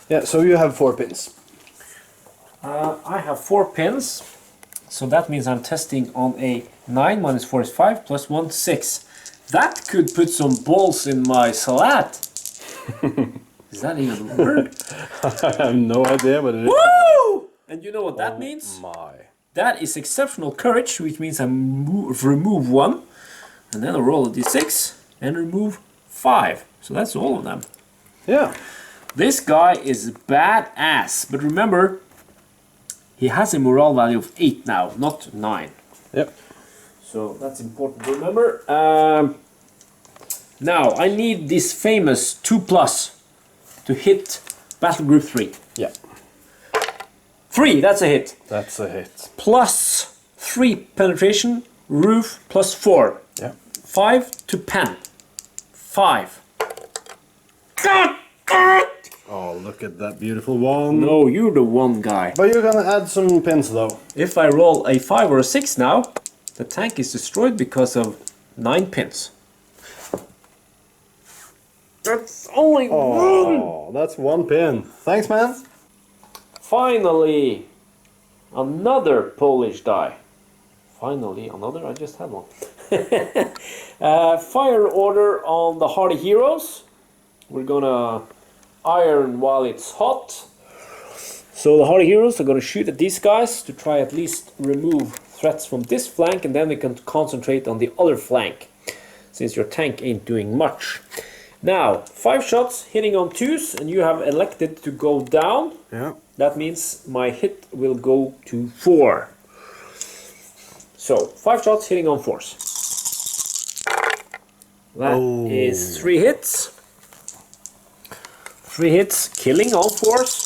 Yeah, so you have 4 pins. I have 4 pins. So that means I'm testing on a 9 minus 4 is 5 plus 1 6. That could put some balls in my salad. Is that even a word? I have no idea what it is. Woo! And you know what that means? My. That is exceptional courage, which means I remove 1. And then I roll a d6 and remove 5. So that's all of them. Yeah. This guy is badass. But remember, he has a morale value of 8 now, not 9. Yep. So that's important to remember. Now, I need this famous 2 plus to hit Battle Group 3. Yeah. 3, that's a hit. That's a hit. Plus 3 penetration, roof plus 4. Yeah. 5 to pen. 5. Oh, look at that beautiful one. No, you're the 1 guy. But you're gonna add some pins though. If I roll a 5 or a 6 now, the tank is destroyed because of 9 pins. That's only one! Oh, that's one pin. Thanks, man. Finally, another Polish die. Finally, another? I just had one. Fire order on the Hardy Heroes. We're gonna iron while it's hot. So the Hardy Heroes are gonna shoot at these guys to try at least remove threats from this flank, and then we can concentrate on the other flank, since your tank ain't doing much. Now, 5 shots hitting on 2s, and you have elected to go down. Yeah. That means my hit will go to 4. So, 5 shots hitting on 4s. That is 3 hits. 3 hits killing on 4s.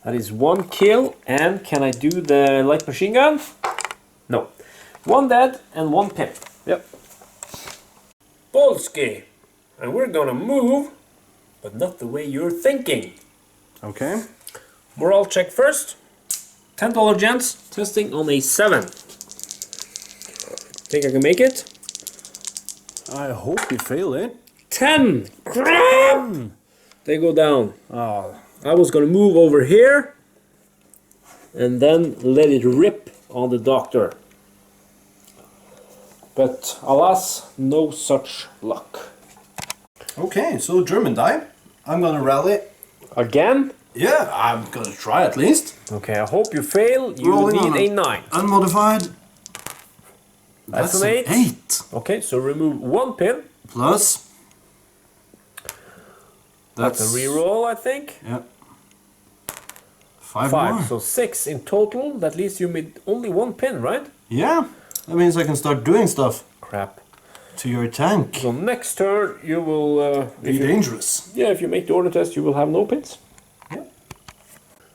That is 1 kill. And can I do the light machine gun? No. 1 dead and 1 pin. Yep. Polski. And we're gonna move, but not the way you're thinking. Okay. Morale check first. $10 gents, testing on a 7. Think I can make it? I hope you fail it. 10! Crap! They go down. Oh. I was gonna move over here and then let it rip on the doctor. But alas, no such luck. Okay, so German die. I'm gonna rally. Again? Yeah, I'm gonna try at least. Okay, I hope you fail. You Rolling on need a 9. Unmodified. That's That's an an 8. 8. Okay, so remove 1 pin. Plus. That's a reroll, I think. Yeah. 5 5, more. so 6 in total. That leaves you with only 1 pin, right? Yeah, that means I can start doing stuff Crap. to your tank. So next turn you will... Be dangerous. Yeah, if you make the order test, you will have no pins. Yeah.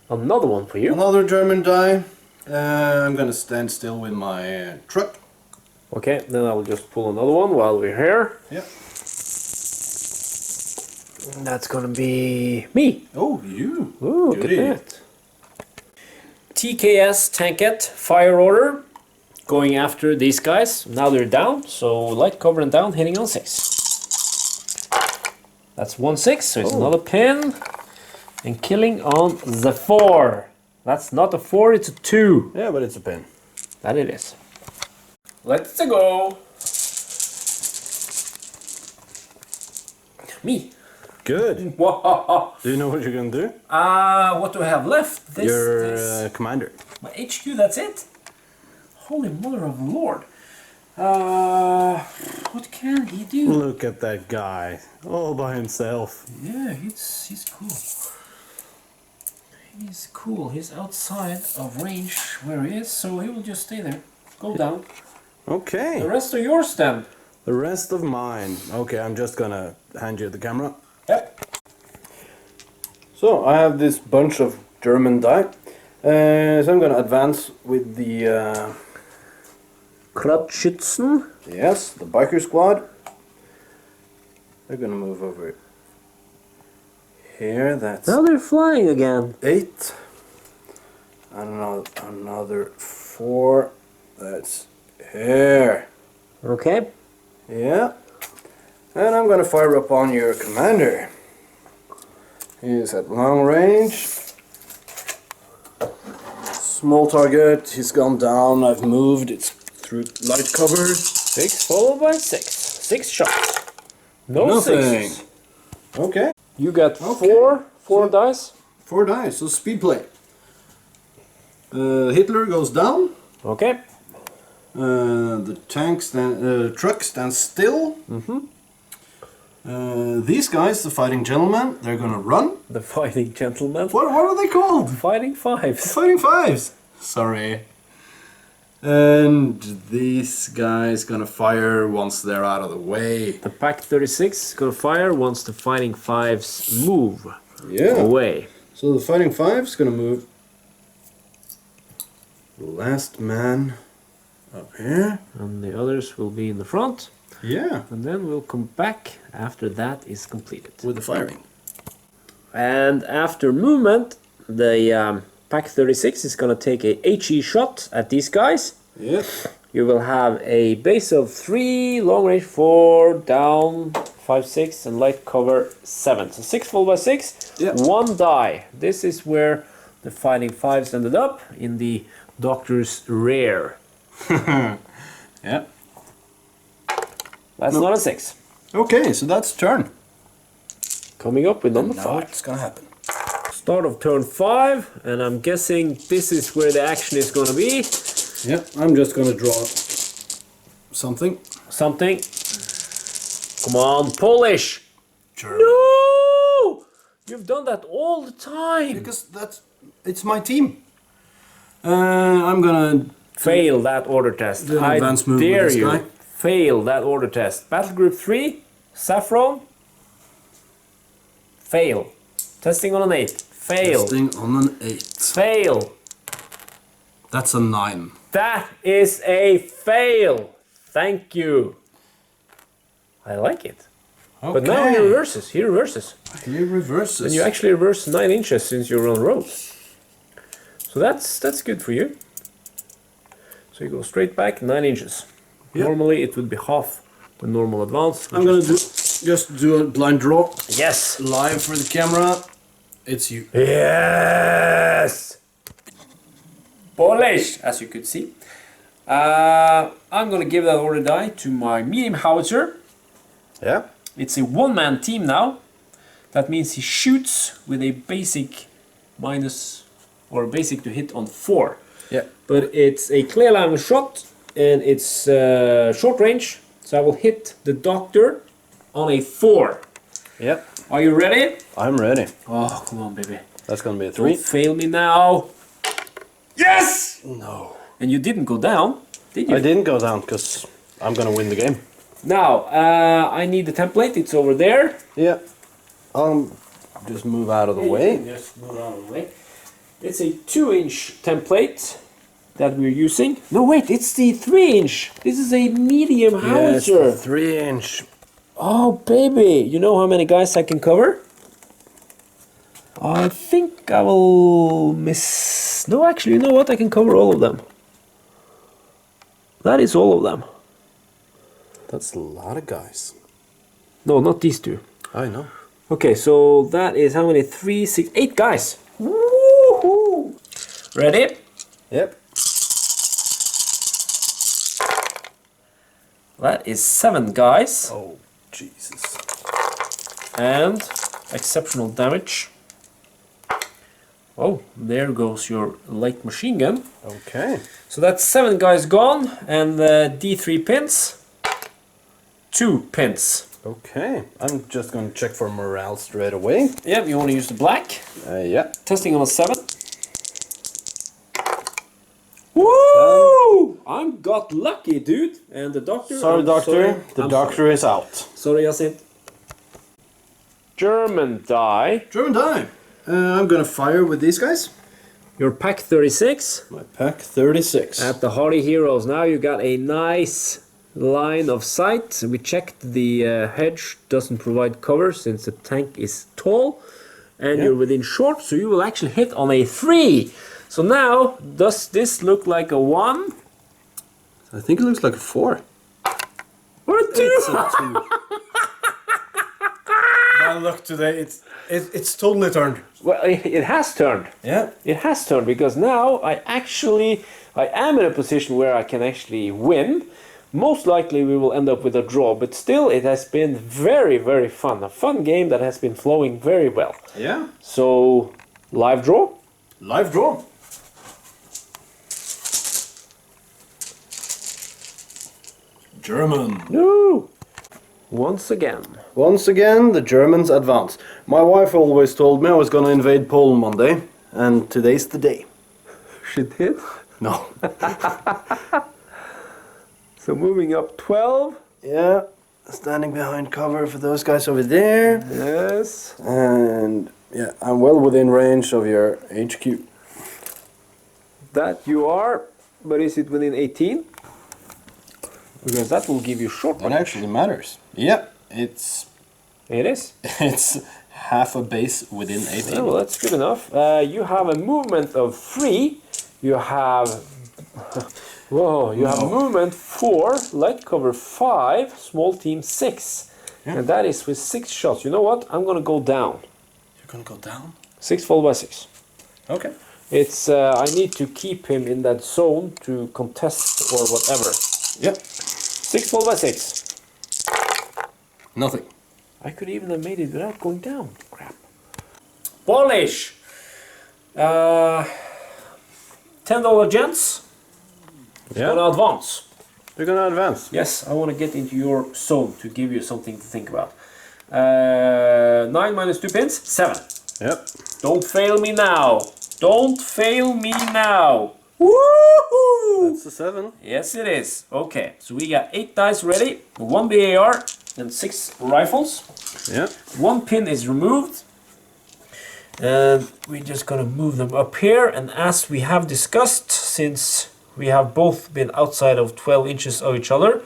Another one for you. Another German die. I'm gonna stand still with my truck. Okay, then I will just pull another one while we're here. Yeah. That's gonna be me. Oh, you. Ooh, look at Goody. that. TKS Tankette fire order. Going after these guys. Now they're down, so light cover and down, hitting on 6. That's 1 6, so it's another pin. And killing on the 4. That's not a 4, it's a 2. Yeah, but it's a pin. That it is. Let's go. Me. Good. Whoa. Do you know what you're gonna do? What do I have left? This, Your commander. my HQ, that's it? Holy mother of Lord. What can he do? Look at that guy, all by himself. Yeah, he's cool. He's cool. He's outside of range where he is, so he will just stay there. Go down. Okay. The rest are yours then. The rest of mine. Okay, I'm just gonna hand you the camera. Yep. So I have this bunch of German die. So I'm gonna advance with the Kraftschützen. yes, the biker squad. They're gonna move over here. That's Now they're flying again. 8. And another 4. That's here. Okay. Yeah. And I'm gonna fire upon your commander. He's at long range. Small target, he's gone down, I've moved, it's through light cover. 6 followed by 6. 6 shots. No Nothing. 6s. Okay. You got Okay. 4 dice. 4 dice, so speed play. Hitler goes down. Okay. The truck stands still. These guys, the fighting gentlemen, they're gonna run. The fighting gentlemen. What are they called? Fighting 5s. Fighting fives. Sorry. And these guys gonna fire once they're out of the way. The Pack 36 is gonna fire once the fighting 5s move Yeah. away. So the fighting five's gonna move. The last man up here. And the others will be in the front. Yeah. And then we'll come back after that is completed. With the firing. And after movement, the Pack 36 is gonna take a HE shot at these guys. Yeah. You will have a base of 3, long range 4, down 5, 6, and light cover 7. So 6 followed by 6, Yeah. 1 die. This is where the Fighting Fives ended up, in the Doctor's Rare. Yeah. That's not a 6. Okay, so that's turn. Coming up with number Now 5. it's gonna happen. Start of turn 5, and I'm guessing this is where the action is going to be. Yeah, I'm just gonna draw something. Something. Come on, Polish! German. No! You've done that all the time. Because it's my team. I'm gonna Fail that order test. do an I advanced move with dare this you. guy. Fail that order test. Battle Group 3, Saffron. Fail. Testing on an 8. Fail. Testing on an 8. Fail. That's a 9. That is a fail. Thank you. I like it. Okay. But now he reverses. He reverses. He reverses. And you actually reverse 9 inches since you're on road. So that's good for you. So you go straight back 9 inches. Yep. Normally it would be half with normal advance. I'm gonna just do a blind draw Yes. live for the camera. It's you. Yes. Polish, as you could see. I'm gonna give that order die to my medium howitzer. Yeah. It's a one-man team now. That means he shoots with a basic minus or basic to hit on 4. Yeah. But it's a clear line of shot and it's short range. So I will hit the Doctor on a 4. Yeah. Are you ready? I'm ready. Oh, come on, baby. That's gonna be a 3. Don't fail me now. Yes! No. And you didn't go down, did you? I didn't go down because I'm gonna win the game. Now, I need the template. It's over there. Yeah. Just move out of the way. Just move out of the way. It's a 2-inch template that we're using. No, wait, it's the 3-inch. This is a medium howitzer. 3-inch. Oh, baby. You know how many guys I can cover? I think I will miss... No, actually, you know what? I can cover all of them. That is all of them. That's a lot of guys. No, not these two. I know. Okay, so that is how many? 3, 6, 8 guys. Woohoo! Ready? Yep. That is 7 guys. Oh, Jesus. And exceptional damage. Oh, there goes your light machine gun. Okay. So that's 7 guys gone, and D3 pins. 2 pins. Okay. I'm just gonna check for morale straight away. Yep, you want to use the black. Yeah. Testing on a 7. Woo! I got lucky, dude. And the Doctor... Sorry, Doctor. The I'm Doctor is out. Sorry, Yasin. German die. German die. I'm gonna fire with these guys. Your pack 36. My pack 36. At the Hardy Heroes. Now you got a nice line of sight. We checked the hedge doesn't provide cover since the tank is tall. And you're within short, so you will actually hit on a 3. So now, does this look like a 1? I think it looks like a 4. Or a 2? It's a 2. My luck today, it's totally turned. Well, it has turned. Yeah. It has turned because now I am in a position where I can actually win. Most likely we will end up with a draw, but still it has been very, very fun. A fun game that has been flowing very well. Yeah. So, live draw? Live draw. German. No! Once again. Once again, the Germans advance. My wife always told me I was gonna invade Poland one day, and today's the day. She did? No. So moving up 12. Yeah. Standing behind cover for those guys over there. Yes. And yeah, I'm well within range of your HQ. That you are, but is it within 18? Because that will give you short That range. actually matters. Yeah, it's It is. it's half a base within 18. Oh, well, that's good enough. You have a movement of 3. You have... Whoa, you have movement 4, light cover 5, small team 6. Yeah. And that is with 6 shots. You know what? I'm gonna go down. You're gonna go down? 6 followed by 6. Okay. It's I need to keep him in that zone to contest or whatever. Yep. 6 followed by 6. Nothing. I could even have made it without going down. Crap. Polish. $10 gents. Yeah. Gonna advance. You're gonna advance. Yes, I want to get into your zone to give you something to think about. 9 minus 2 pins, 7. Yep. Don't fail me now. Don't fail me now. Woohoo! That's a 7. Yes, it is. Okay, so we got 8 dice ready, 1 BAR and 6 rifles. Yeah. 1 pin is removed. And we're just gonna move them up here. And as we have discussed, since we have both been outside of 12 inches of each other,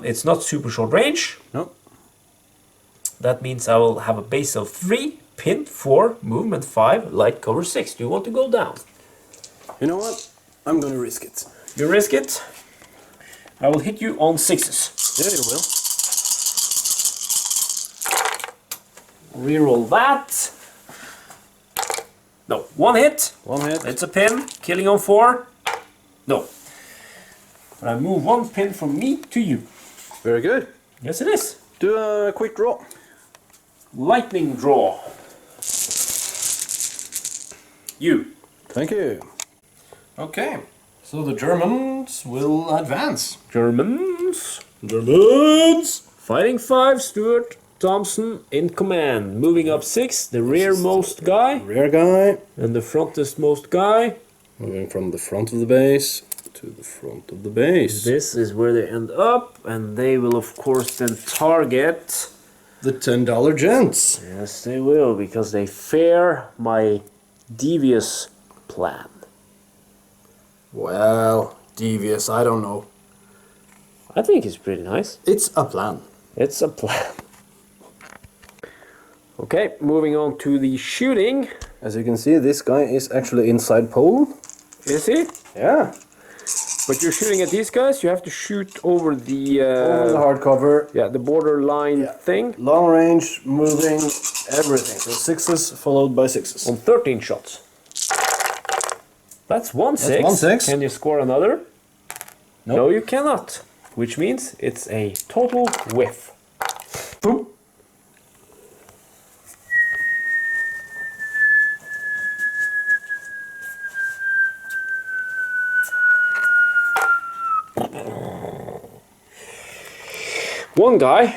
it's not super short range. Nope. That means I will have a base of 3, pin 4, movement 5, light cover 6. Do you want to go down? You know what? I'm gonna risk it. You risk it. I will hit you on 6s. Yeah, you will. Reroll that. No, 1 hit. 1 hit. It's a pin. Killing on 4. No. But I move 1 pin from me to you. Very good. Yes, it is. Do a quick draw. Lightning draw. You. Thank you. Okay. So the Germans will advance. Germans. Fighting 5, Stuart Thompson in command. Moving up 6, the rearmost guy. Rear guy. And the frontest guy. Moving from the front of the base to the front of the base. This is where they end up, and they will of course then target The $10 gents. Yes, they will, because they fear my devious plan. Well, devious, I don't know. I think it's pretty nice. It's a plan. It's a plan. Okay, moving on to the shooting. As you can see, this guy is actually inside pole. Is he? Yeah. But you're shooting at these guys, you have to shoot over the... Over the hardcover. Yeah, the borderline thing. Long range, moving, everything. So 6s followed by 6s. On 13 shots. That's 1 6. 1 6. Can you score another? Nope. No, you cannot. Which means it's a total whiff. Boom. One guy.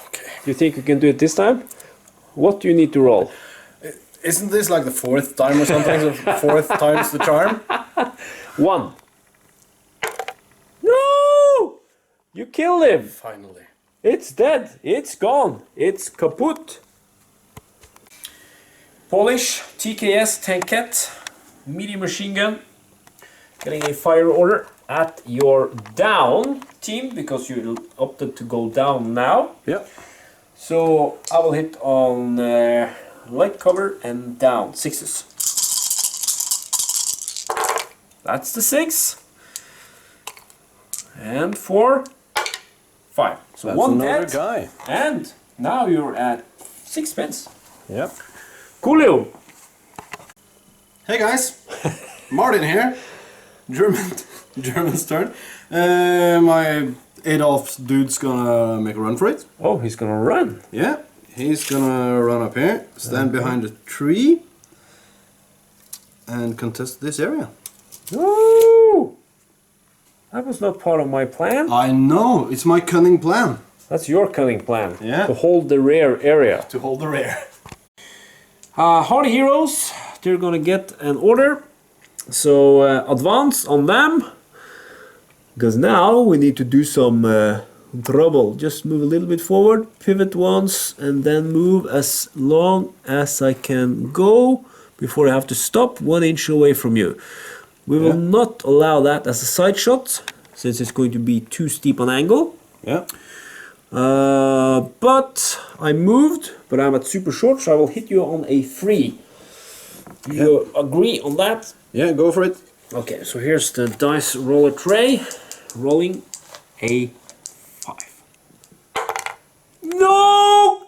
Okay. You think you can do it this time? What do you need to roll? Isn't this like the 4th time or something? So 4th time's the charm? 1. No! You killed him. Finally. It's dead. It's gone. It's kaput. Polish TKS Tankette, medium machine gun. Getting a fire order at your down team because you opted to go down now. Yep. So I will hit on light cover and down 6s. That's the 6. And 4, 5. So That's 1 another dead. guy. And now you're at 6 pence. Yep. Coolio. Hey guys, Martin here. German's turn. My Adolf's dude's gonna make a run for it. Oh, he's gonna run. Yeah, he's gonna run up here, stand behind a tree, and contest this area. No! That was not part of my plan. I know, it's my cunning plan. That's your cunning plan. Yeah. To hold the rear area. To hold the rear. Hardy Heroes, they're gonna get an order. So advance on them. Because now we need to do some trouble. Just move a little bit forward, pivot once, and then move as long as I can go before I have to stop 1 inch away from you. We will not allow that as a side shot, since it's going to be too steep an angle. Yeah. But I moved, but I'm at super short, so I will hit you on a 3. Do you agree on that? Yeah, go for it. Okay, so here's the dice roller tray. Rolling a 5. No!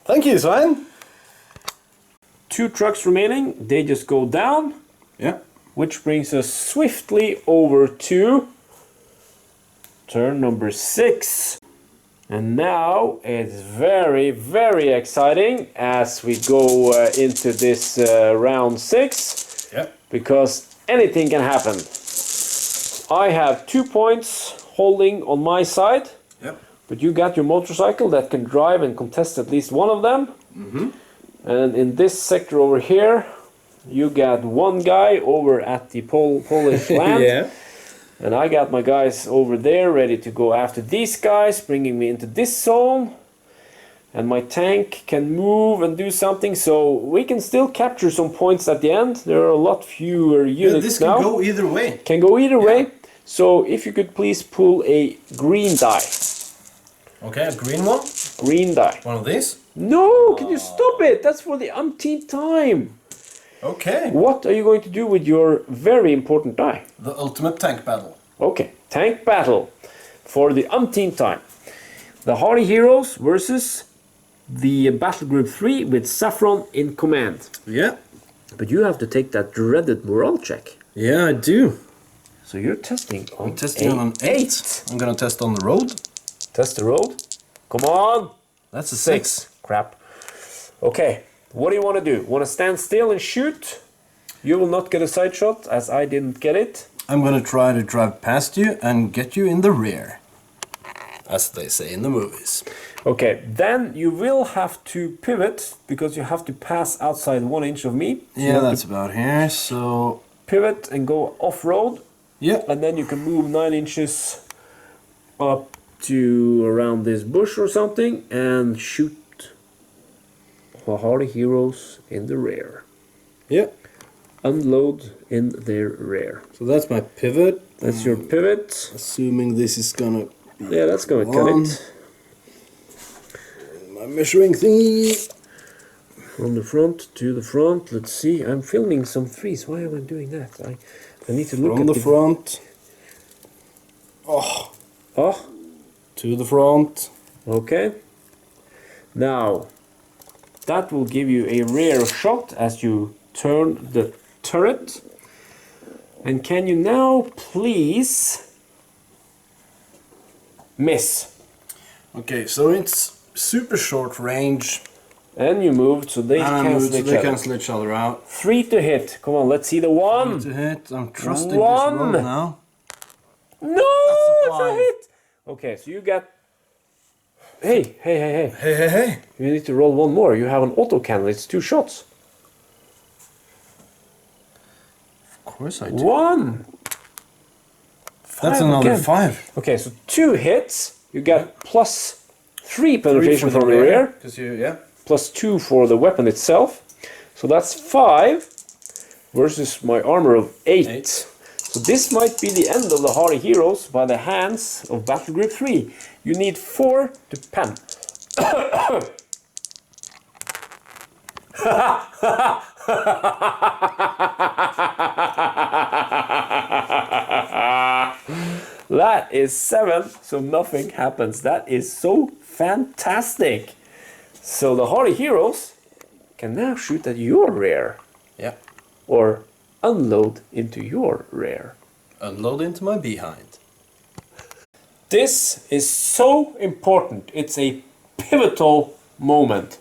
Thank you, Svein. 2 trucks remaining. They just go down. Yeah. Which brings us swiftly over to turn number 6. And now it's very, very exciting as we go into this round 6. Yeah. Because anything can happen. I have 2 points holding on my side. Yep. But you got your motorcycle that can drive and contest at least one of them. Mm-hmm. And in this sector over here, you got one guy over at the Polish land. Yeah. And I got my guys over there ready to go after these guys, bringing me into this zone. And my tank can move and do something, so we can still capture some points at the end. There are a lot fewer units this now. can go either way. Can go either way. So if you could please pull a green die. Okay, a green one. Green die. One of these. No, can you stop it? That's for the umpteenth time. Okay. What are you going to do with your very important die? The ultimate tank battle. Okay, tank battle for the umpteenth time. The Hardy Heroes versus the Battle Group 3 with Saffron in command. Yeah. But you have to take that dreaded morale check. Yeah, I do. So you're testing on I'm testing on an 8. I'm gonna test on the road. Test the road. Come on. That's a 6. Crap. Okay, what do you want to do? Want to stand still and shoot? You will not get a side shot as I didn't get it. I'm gonna try to drive past you and get you in the rear. As they say in the movies. Okay, then you will have to pivot because you have to pass outside 1 inch of me. So Yeah, that's about here, so... pivot and go off-road. Yeah. And then you can move 9 inches up to around this bush or something and shoot the Hardy Heroes in the rear. Yeah. Unload in their rear. So that's my pivot. That's your pivot. Assuming this is gonna... Yeah, that's gonna cut it. My measuring thingy. From the front to the front. Let's see. I'm filming some threes. Why am I doing that? I need to look From at the front. Oh. Oh. To the front. Okay. Now, that will give you a rear shot as you turn the turret. And can you now please miss? Okay, so it's super short range. And you moved, so they And I cancel moved, so each they other. cancel each other out. 3 to hit. Come on, let's see the 1. 3 to hit. I'm trusting One. this roll now. No, That's a it's a 5. hit. Okay, so you got... Hey. Hey. You need to roll 1 more. You have an auto cannon. It's 2 shots. Of course I do. 1. That's 5 another again. 5. Okay, so 2 hits. You got plus 3 penetration for from the rear. 'Cause you, yeah. Plus 2 for the weapon itself. So that's 5 versus my armor of 8. So this might be the end of the Hardy Heroes by the hands of Battle Group 3. You need 4 to pen. That is 7, so nothing happens. That is so fantastic. So the Hardy Heroes can now shoot at your rear. Yeah. Or unload into your rear. Unload into my behind. This is so important. It's a pivotal moment.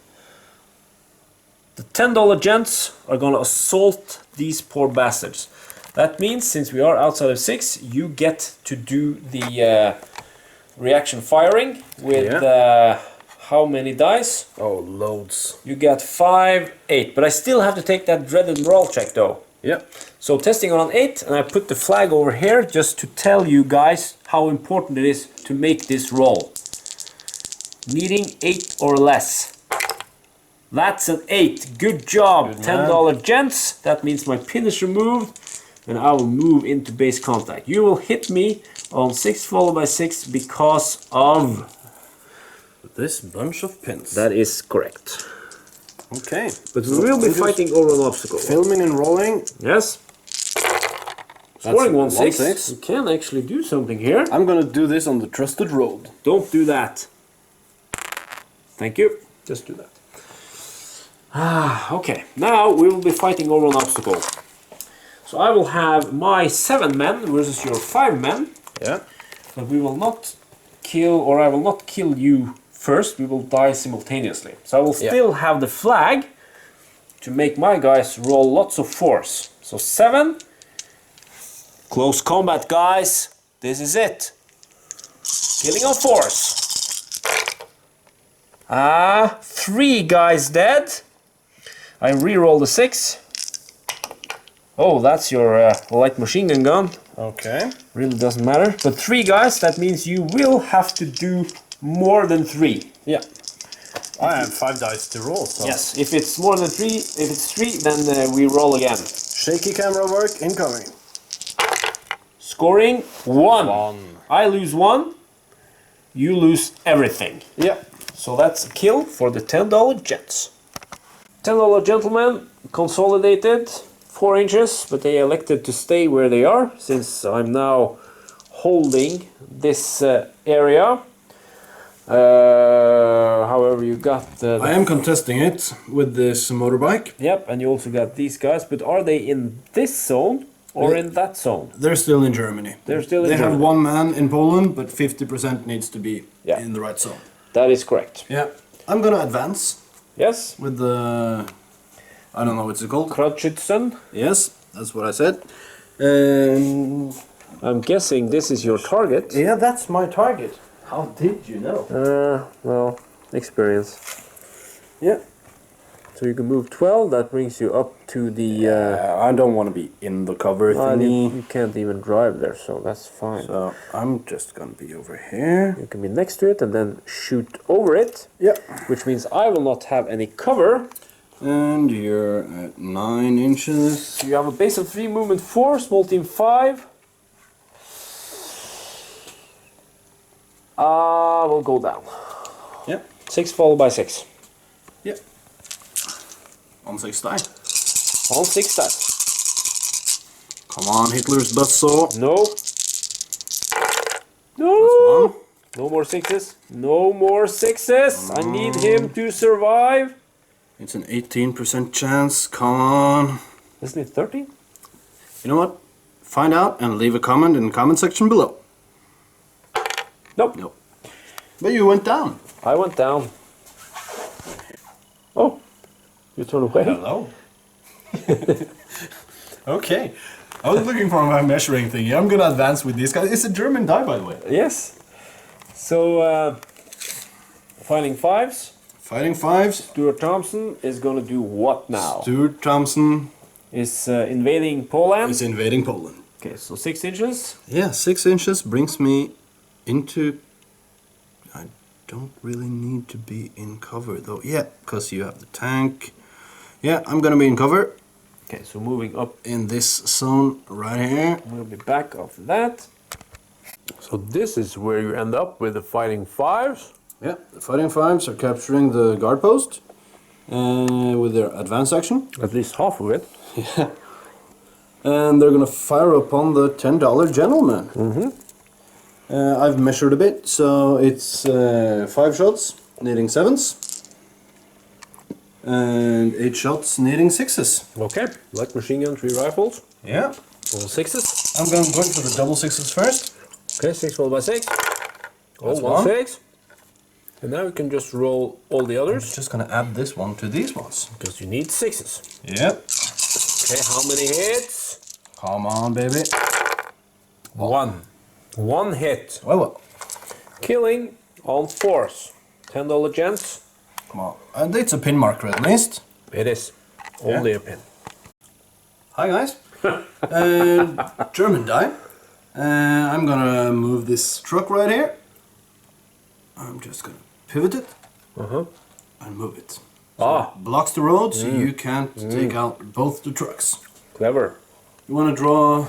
The $10 gents are gonna assault these poor bastards. That means, since we are outside of 6, you get to do the reaction firing with how many dice? Oh, loads. You got 5, 8. But I still have to take that dreaded morale check though. Yeah. So testing on an 8, and I put the flag over here just to tell you guys how important it is to make this roll. Needing 8 or less. That's an 8. Good job. Good $10 gents. That means my pin is removed, and I will move into base contact. You will hit me on 6 followed by 6 because of this bunch of pins. That is correct. Okay. But we will be fighting over an obstacle. Filming and rolling. Yes. Scoring That's 1-6. 1-6. You can actually do something here. I'm gonna do this on the trusted road. Don't do that. Thank you. Just do that. Okay, now we will be fighting over an obstacle. So I will have my 7 men versus your 5 men. Yeah. But we will not kill, or I will not kill you first. We will die simultaneously. So I will still have the flag to make my guys roll lots of force. So 7. Close combat, guys. This is it. Killing on force. 3 guys dead. I re-roll the 6. Oh, that's your light machine gun. Okay. Really doesn't matter. But 3 guys, that means you will have to do more than 3. Yeah. I have 5 dice to roll, so... Yes, if it's more than 3, if it's 3, then we roll again. Shaky camera work incoming. Scoring 1. I lose 1. You lose everything. Yeah. So that's a kill for the $10 Jets. $10 gentlemen, consolidated 4 inches, but they elected to stay where they are, since I'm now holding this area. However, you got I am contesting it with this motorbike. Yep, and you also got these guys, but are they in this zone or in that zone? They're still in Germany. They're still in They Germany. have 1 man in Poland, but 50% needs to be in the right zone. That is correct. Yeah. I'm gonna advance Yes? with the... I don't know what's it called. Kratschützen. Yes, that's what I said. I'm guessing this is your target. Yeah, that's my target. How did you know? Well, experience. Yeah. So you can move 12, that brings you up to the... I don't want to be in the cover thingy. you can't even drive there, so that's fine. So I'm just gonna be over here. You can be next to it and then shoot over it. Yeah. Which means I will not have any cover. And you're at 9 inches. So you have a base of 3, movement 4, small team 5. We'll go down. Yeah. 6 followed by 6. Yeah. On 6 die. On 6 dice. Come on, Hitler's buzzsaw. No. That's No. 1. No more 6s. No more 6s. I need him to survive. It's an 18% chance. Come on. Isn't it 13? You know what? Find out and leave a comment in the comment section below. Nope. Nope. But you went down. I went down. Oh. You turn away? Hello. Okay. I was looking for my measuring thingy. I'm gonna advance with these guys. It's a German die, by the way. Yes. So, fighting 5s. Fighting 5s. Stuart Thompson is going to do what now? Stuart Thompson Is invading Poland. is invading Poland. Okay, so 6 inches. Yeah, 6 inches brings me into... I don't really need to be in cover though. Yeah, because you have the tank. Yeah, I'm gonna be in cover. Okay, so moving up. In this zone right here. We'll be back after that. So this is where you end up with the fighting 5s. Yeah, the fighting 5s are capturing the guard post with their advance action. At least half of it. Yeah. And they're gonna fire upon the $10 gentleman. I've measured a bit, so it's 5 shots needing 7s and 8 shots needing 6s. Okay, light machine gun, 3 rifles. Yeah. All 6s. I'm going for the double 6s first. Okay, 6 followed by 6. Oh, That's 1 one. 6. And now you can just roll all the I'm others. just gonna add this one to these ones. Because you need 6s. Yep. Okay, how many hits? Come on, baby. 1. 1 hit. Well. Killing on force. $10 gents. Come on. And it's a pin marker at least. It is. Only a pin. Hi guys. German die. I'm gonna move this truck right here. I'm just gonna pivot it and move it. So it blocks the road, so you can't take out both the trucks. Clever. You wanna draw?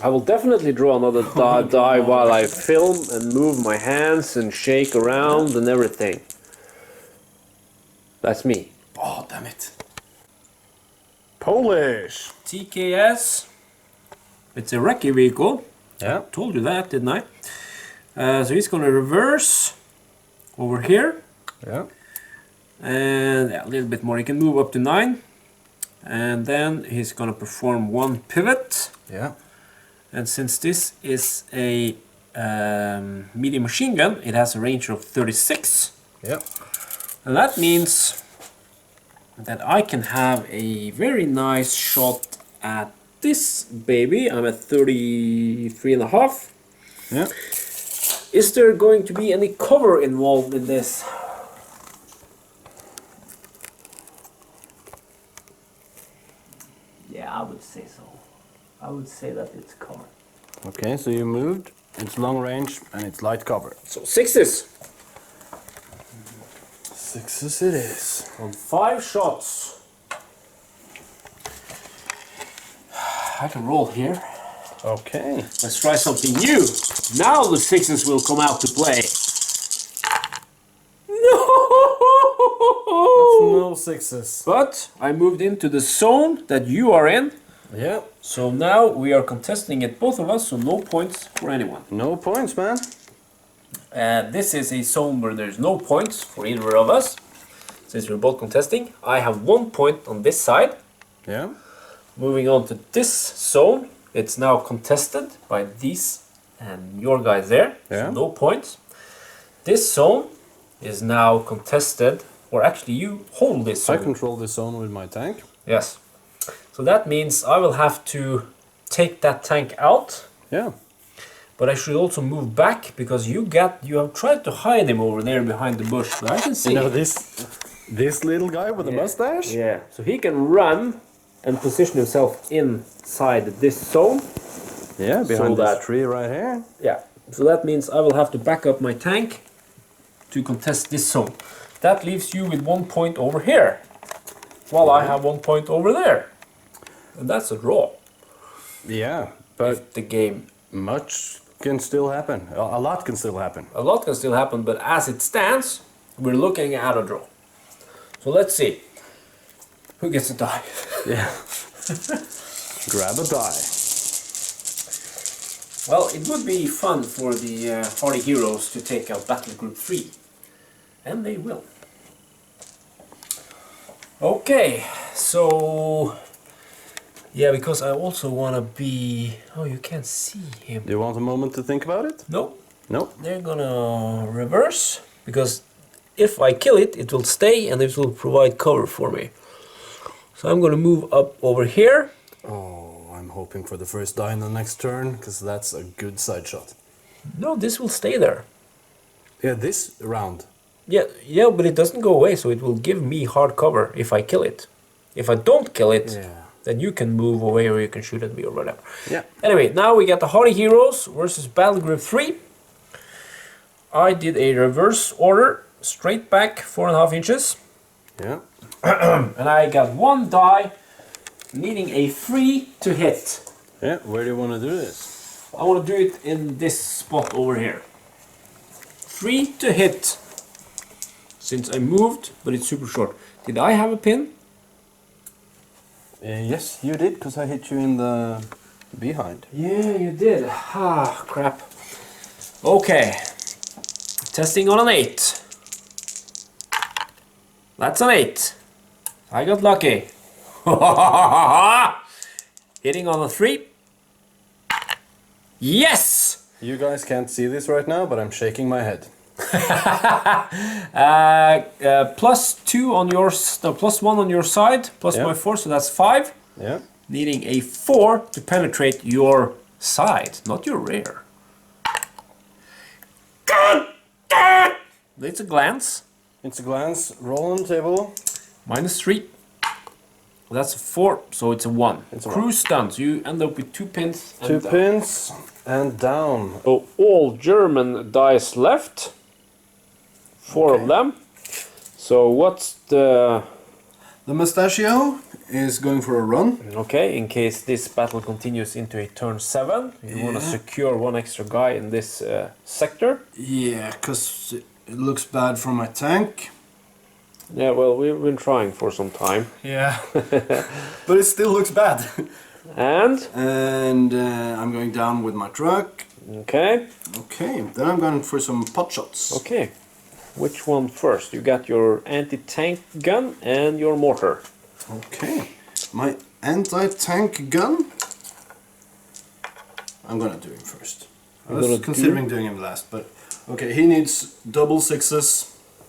I will definitely draw another die while I film and move my hands and shake around and everything. That's me. Oh, damn it. Polish. TKS. It's a recce vehicle. Yeah. Told you that, didn't I? So he's going to reverse over here. Yeah. And a little bit more. He can move up to 9. And then he's going to perform 1 pivot. Yeah. And since this is a medium machine gun, it has a range of 36. Yeah. And that means that I can have a very nice shot at this baby. I'm at 33.5. Yeah. Is there going to be any cover involved in this? Yeah, I would say so. I would say that it's covered. Okay, so you moved. It's long range and it's light cover. So 6s. 6s it is. On 5 shots. I can roll here. Okay. Let's try something new. Now the 6s will come out to play. No! No 6s. But I moved into the zone that you are in. Yeah. So now we are contesting it, both of us, so no points for anyone. No points, man. This is a zone where there's no points for either of us. Since we're both contesting, I have 1 point on this side. Yeah. Moving on to this zone, it's now contested by these and your guys there. Yeah. So no points. This zone is now contested, or actually you hold this I zone. control this zone with my tank. Yes. So that means I will have to take that tank out. Yeah. But I should also move back because you have tried to hide him over there behind the bush. But I can see. You know this little guy with the mustache? Yeah. So he can run and position himself inside this zone. Yeah, behind So this that- tree right here. Yeah. So that means I will have to back up my tank to contest this zone. That leaves you with 1 point over here, while I have 1 point over there. And that's a draw. Yeah, but If the game, much can still happen. A lot can still happen. a lot can still happen, but as it stands, we're looking at a draw. So let's see. Who gets to die? Yeah. Grab a die. Well, it would be fun for the Hardy Heroes to take out Battle Group 3. And they will. Okay, so... Yeah, because I also want to be... Oh, you can't see him. Do you want a moment to think about it? No, No. they're gonna reverse. Because if I kill it, it will stay and it will provide cover for me. So I'm gonna move up over here. Oh, I'm hoping for the first die in the next turn, because that's a good side shot. No, this will stay there. Yeah, this round. Yeah, but it doesn't go away, so it will give me hard cover if I kill it. If I don't kill it, Yeah. then you can move away or you can shoot at me or whatever. Yeah. Anyway, now we got the Hardy Heroes versus Battle Group 3. I did a reverse order, straight back 4.5 inches. Yeah. And I got 1 die, needing a 3 to hit. Yeah, where do you want to do this? I want to do it in this spot over here. 3 to hit. Since I moved, but it's super short. Did I have a pin? Yes, you did, because I hit you in the behind. Yeah, you did. Ah, crap. Okay. Testing on an 8. That's an 8. I got lucky. Hitting on a 3. Yes! You guys can't see this right now, but I'm shaking my head. +2 on your, no, +1 on your side, plus Yeah. my 4, so that's 5. Yeah. Needing a 4 to penetrate your side, not your rear. It's a glance. It's a glance. Roll on the table. -3. That's a 4, so it's a 1. It's a Cruise stuns. You end up with 2 pins. And 2 down. pins and down. So all German dice left. 4 of them. So what's the... The mustachio is going for a run. Okay, in case this battle continues into a turn 7, you want to secure 1 extra guy in this sector. Yeah, because it looks bad for my tank. Yeah, well, we've been trying for some time. Yeah. But it still looks bad. And I'm going down with my truck. Okay. Okay, then I'm going for some pot shots. Okay. Which one first? You got your anti-tank gun and your mortar. Okay. My anti-tank gun. I'm gonna do him first. I was considering doing him last, but okay. He needs double sixes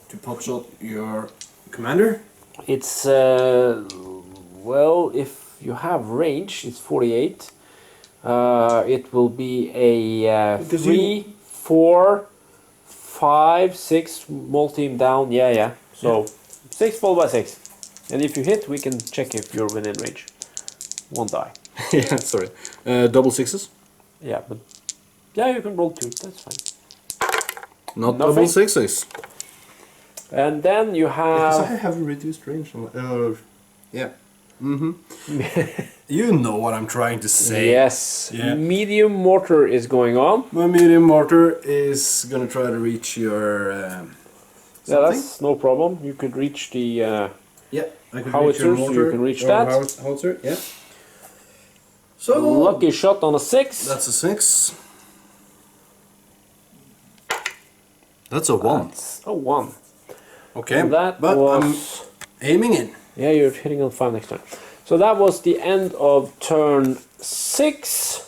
to pot shot your commander. It's well, if you have range, it's 48. It will be a 3, 4, 5, 6 multi down. Yeah. So 6 followed by 6, and if you hit, we can check if you're within range. 1 die. Yeah, sorry. Double sixes. Yeah, but yeah, you can roll 2. That's fine. Not double sixes. And then you have. I have a reduced range. Yeah. You know what I'm trying to say. Yes. Yeah. Medium mortar is going on. My medium mortar is gonna try to reach your. Yeah, that's no problem. You could reach the. Yeah, I could howitzers, reach your mortar. You can reach that. Howitzer, yeah. So lucky shot on a 6. That's a 6. That's a 1. That's a 1. Okay, and that but was. I'm aiming in. Yeah, you're hitting on 5 next turn. So that was the end of turn 6.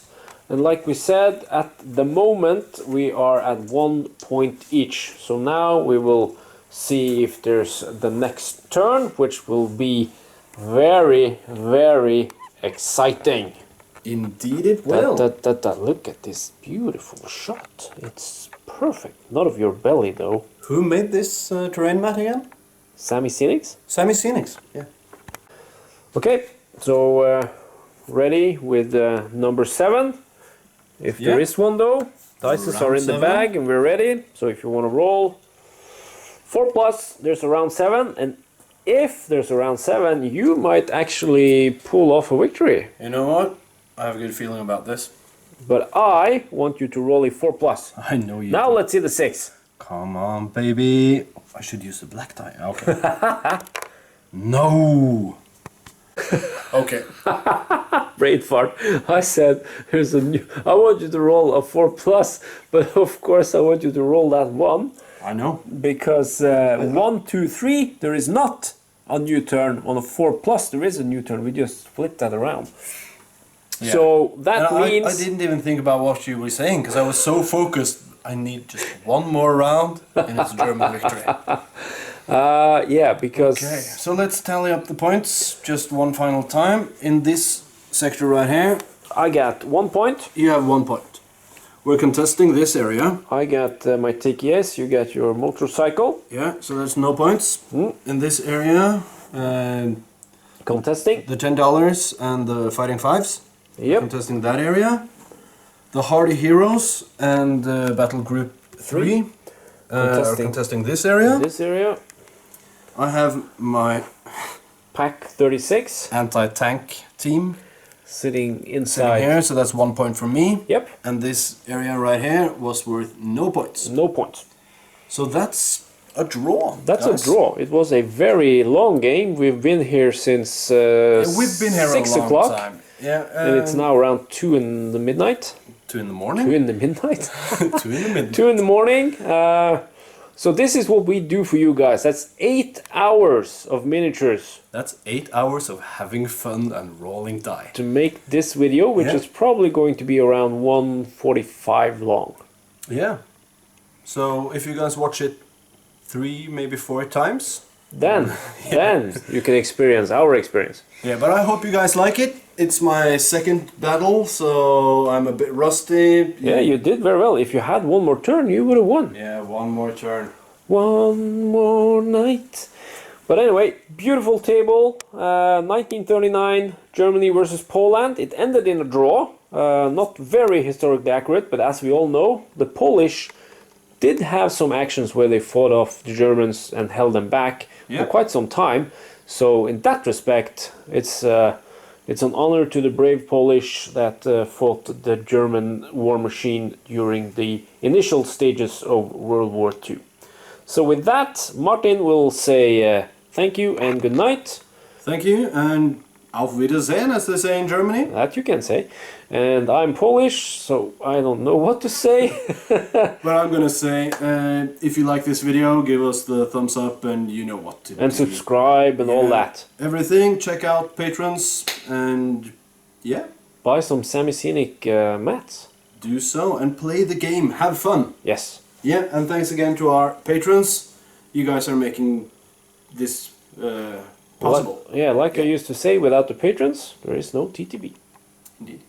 And like we said, at the moment we are at 1 point each. So now we will see if there's the next turn, which will be very, very exciting. Indeed it will. Look at this beautiful shot. It's perfect. Not of your belly though. Who made this terrain mat again? Sammy Scenics? Sammy Scenics, yeah. Okay, so ready with number 7. If there is one though. Dices are in the bag and we're ready. So if you want to roll 4 plus, there's a round 7. And if there's a round 7, you might actually pull off a victory. You know what? I have a good feeling about this. But I want you to roll a 4 plus. I know you. Now let's see the 6. Come on, baby. I should use the black die. Okay. No. Okay. Brain fart. I said there's a new. I want you to roll a 4 plus, but of course I want you to roll that 1. I know. Because 1, 2, 3, there is not a new turn. On a 4 plus, there is a new turn. We just flip that around. Yeah. So that means... I didn't even think about what you were saying, because I was so focused. I need just one more round, and it's a German victory. Yeah, because... Okay, so let's tally up the points just one final time. In this sector right here... I got 1 point. You have 1 point. We're contesting this area. I got my TKS, you got your motorcycle. Yeah, so there's no points. In this area... contesting. The $10 and the Fighting Fives. Yep. Contesting that area. The Hardy Heroes and Battle Group 3 are contesting this area. This area. I have my Pack 36 anti-tank team sitting inside here, so that's 1 point for me. Yep. And this area right here was worth no points. No points. So that's a draw. That's a draw. It was a very long game. We've been here since we've been here 6 a long o'clock. time. Yeah, and it's now around 2 in the midnight. 2 in the morning? 2 in the midnight. 2 in the midnight. 2 in the morning. So this is what we do for you guys. That's 8 hours of miniatures. That's 8 hours of having fun and rolling die. To make this video, which is probably going to be around 1:45 long. Yeah. So if you guys watch it 3, maybe 4 times, then you can experience our experience. Yeah, but I hope you guys like it. It's my second battle, so I'm a bit rusty. Yeah, you did very well. If you had one more turn, you would have won. Yeah, one more turn. One more night. But anyway, beautiful table. 1939, Germany versus Poland. It ended in a draw. Not very historically accurate, but as we all know, the Polish did have some actions where they fought off the Germans and held them back for quite some time. So in that respect, it's an honor to the brave Polish that fought the German war machine during the initial stages of World War II. So with that, Martin will say thank you and good night. Thank you, and Auf Wiedersehen, as they say in Germany. That you can say. And I'm Polish, so I don't know what to say. But I'm gonna say, if you like this video, give us the thumbs up and you know what to do. And subscribe and all that. Everything, check out Patrons and yeah. Buy some Sammy Scenic mats. Do so and play the game, have fun. Yes. Yeah, and thanks again to our patrons. You guys are making this possible. Like I used to say, without the patrons, there is no TTB. Indeed.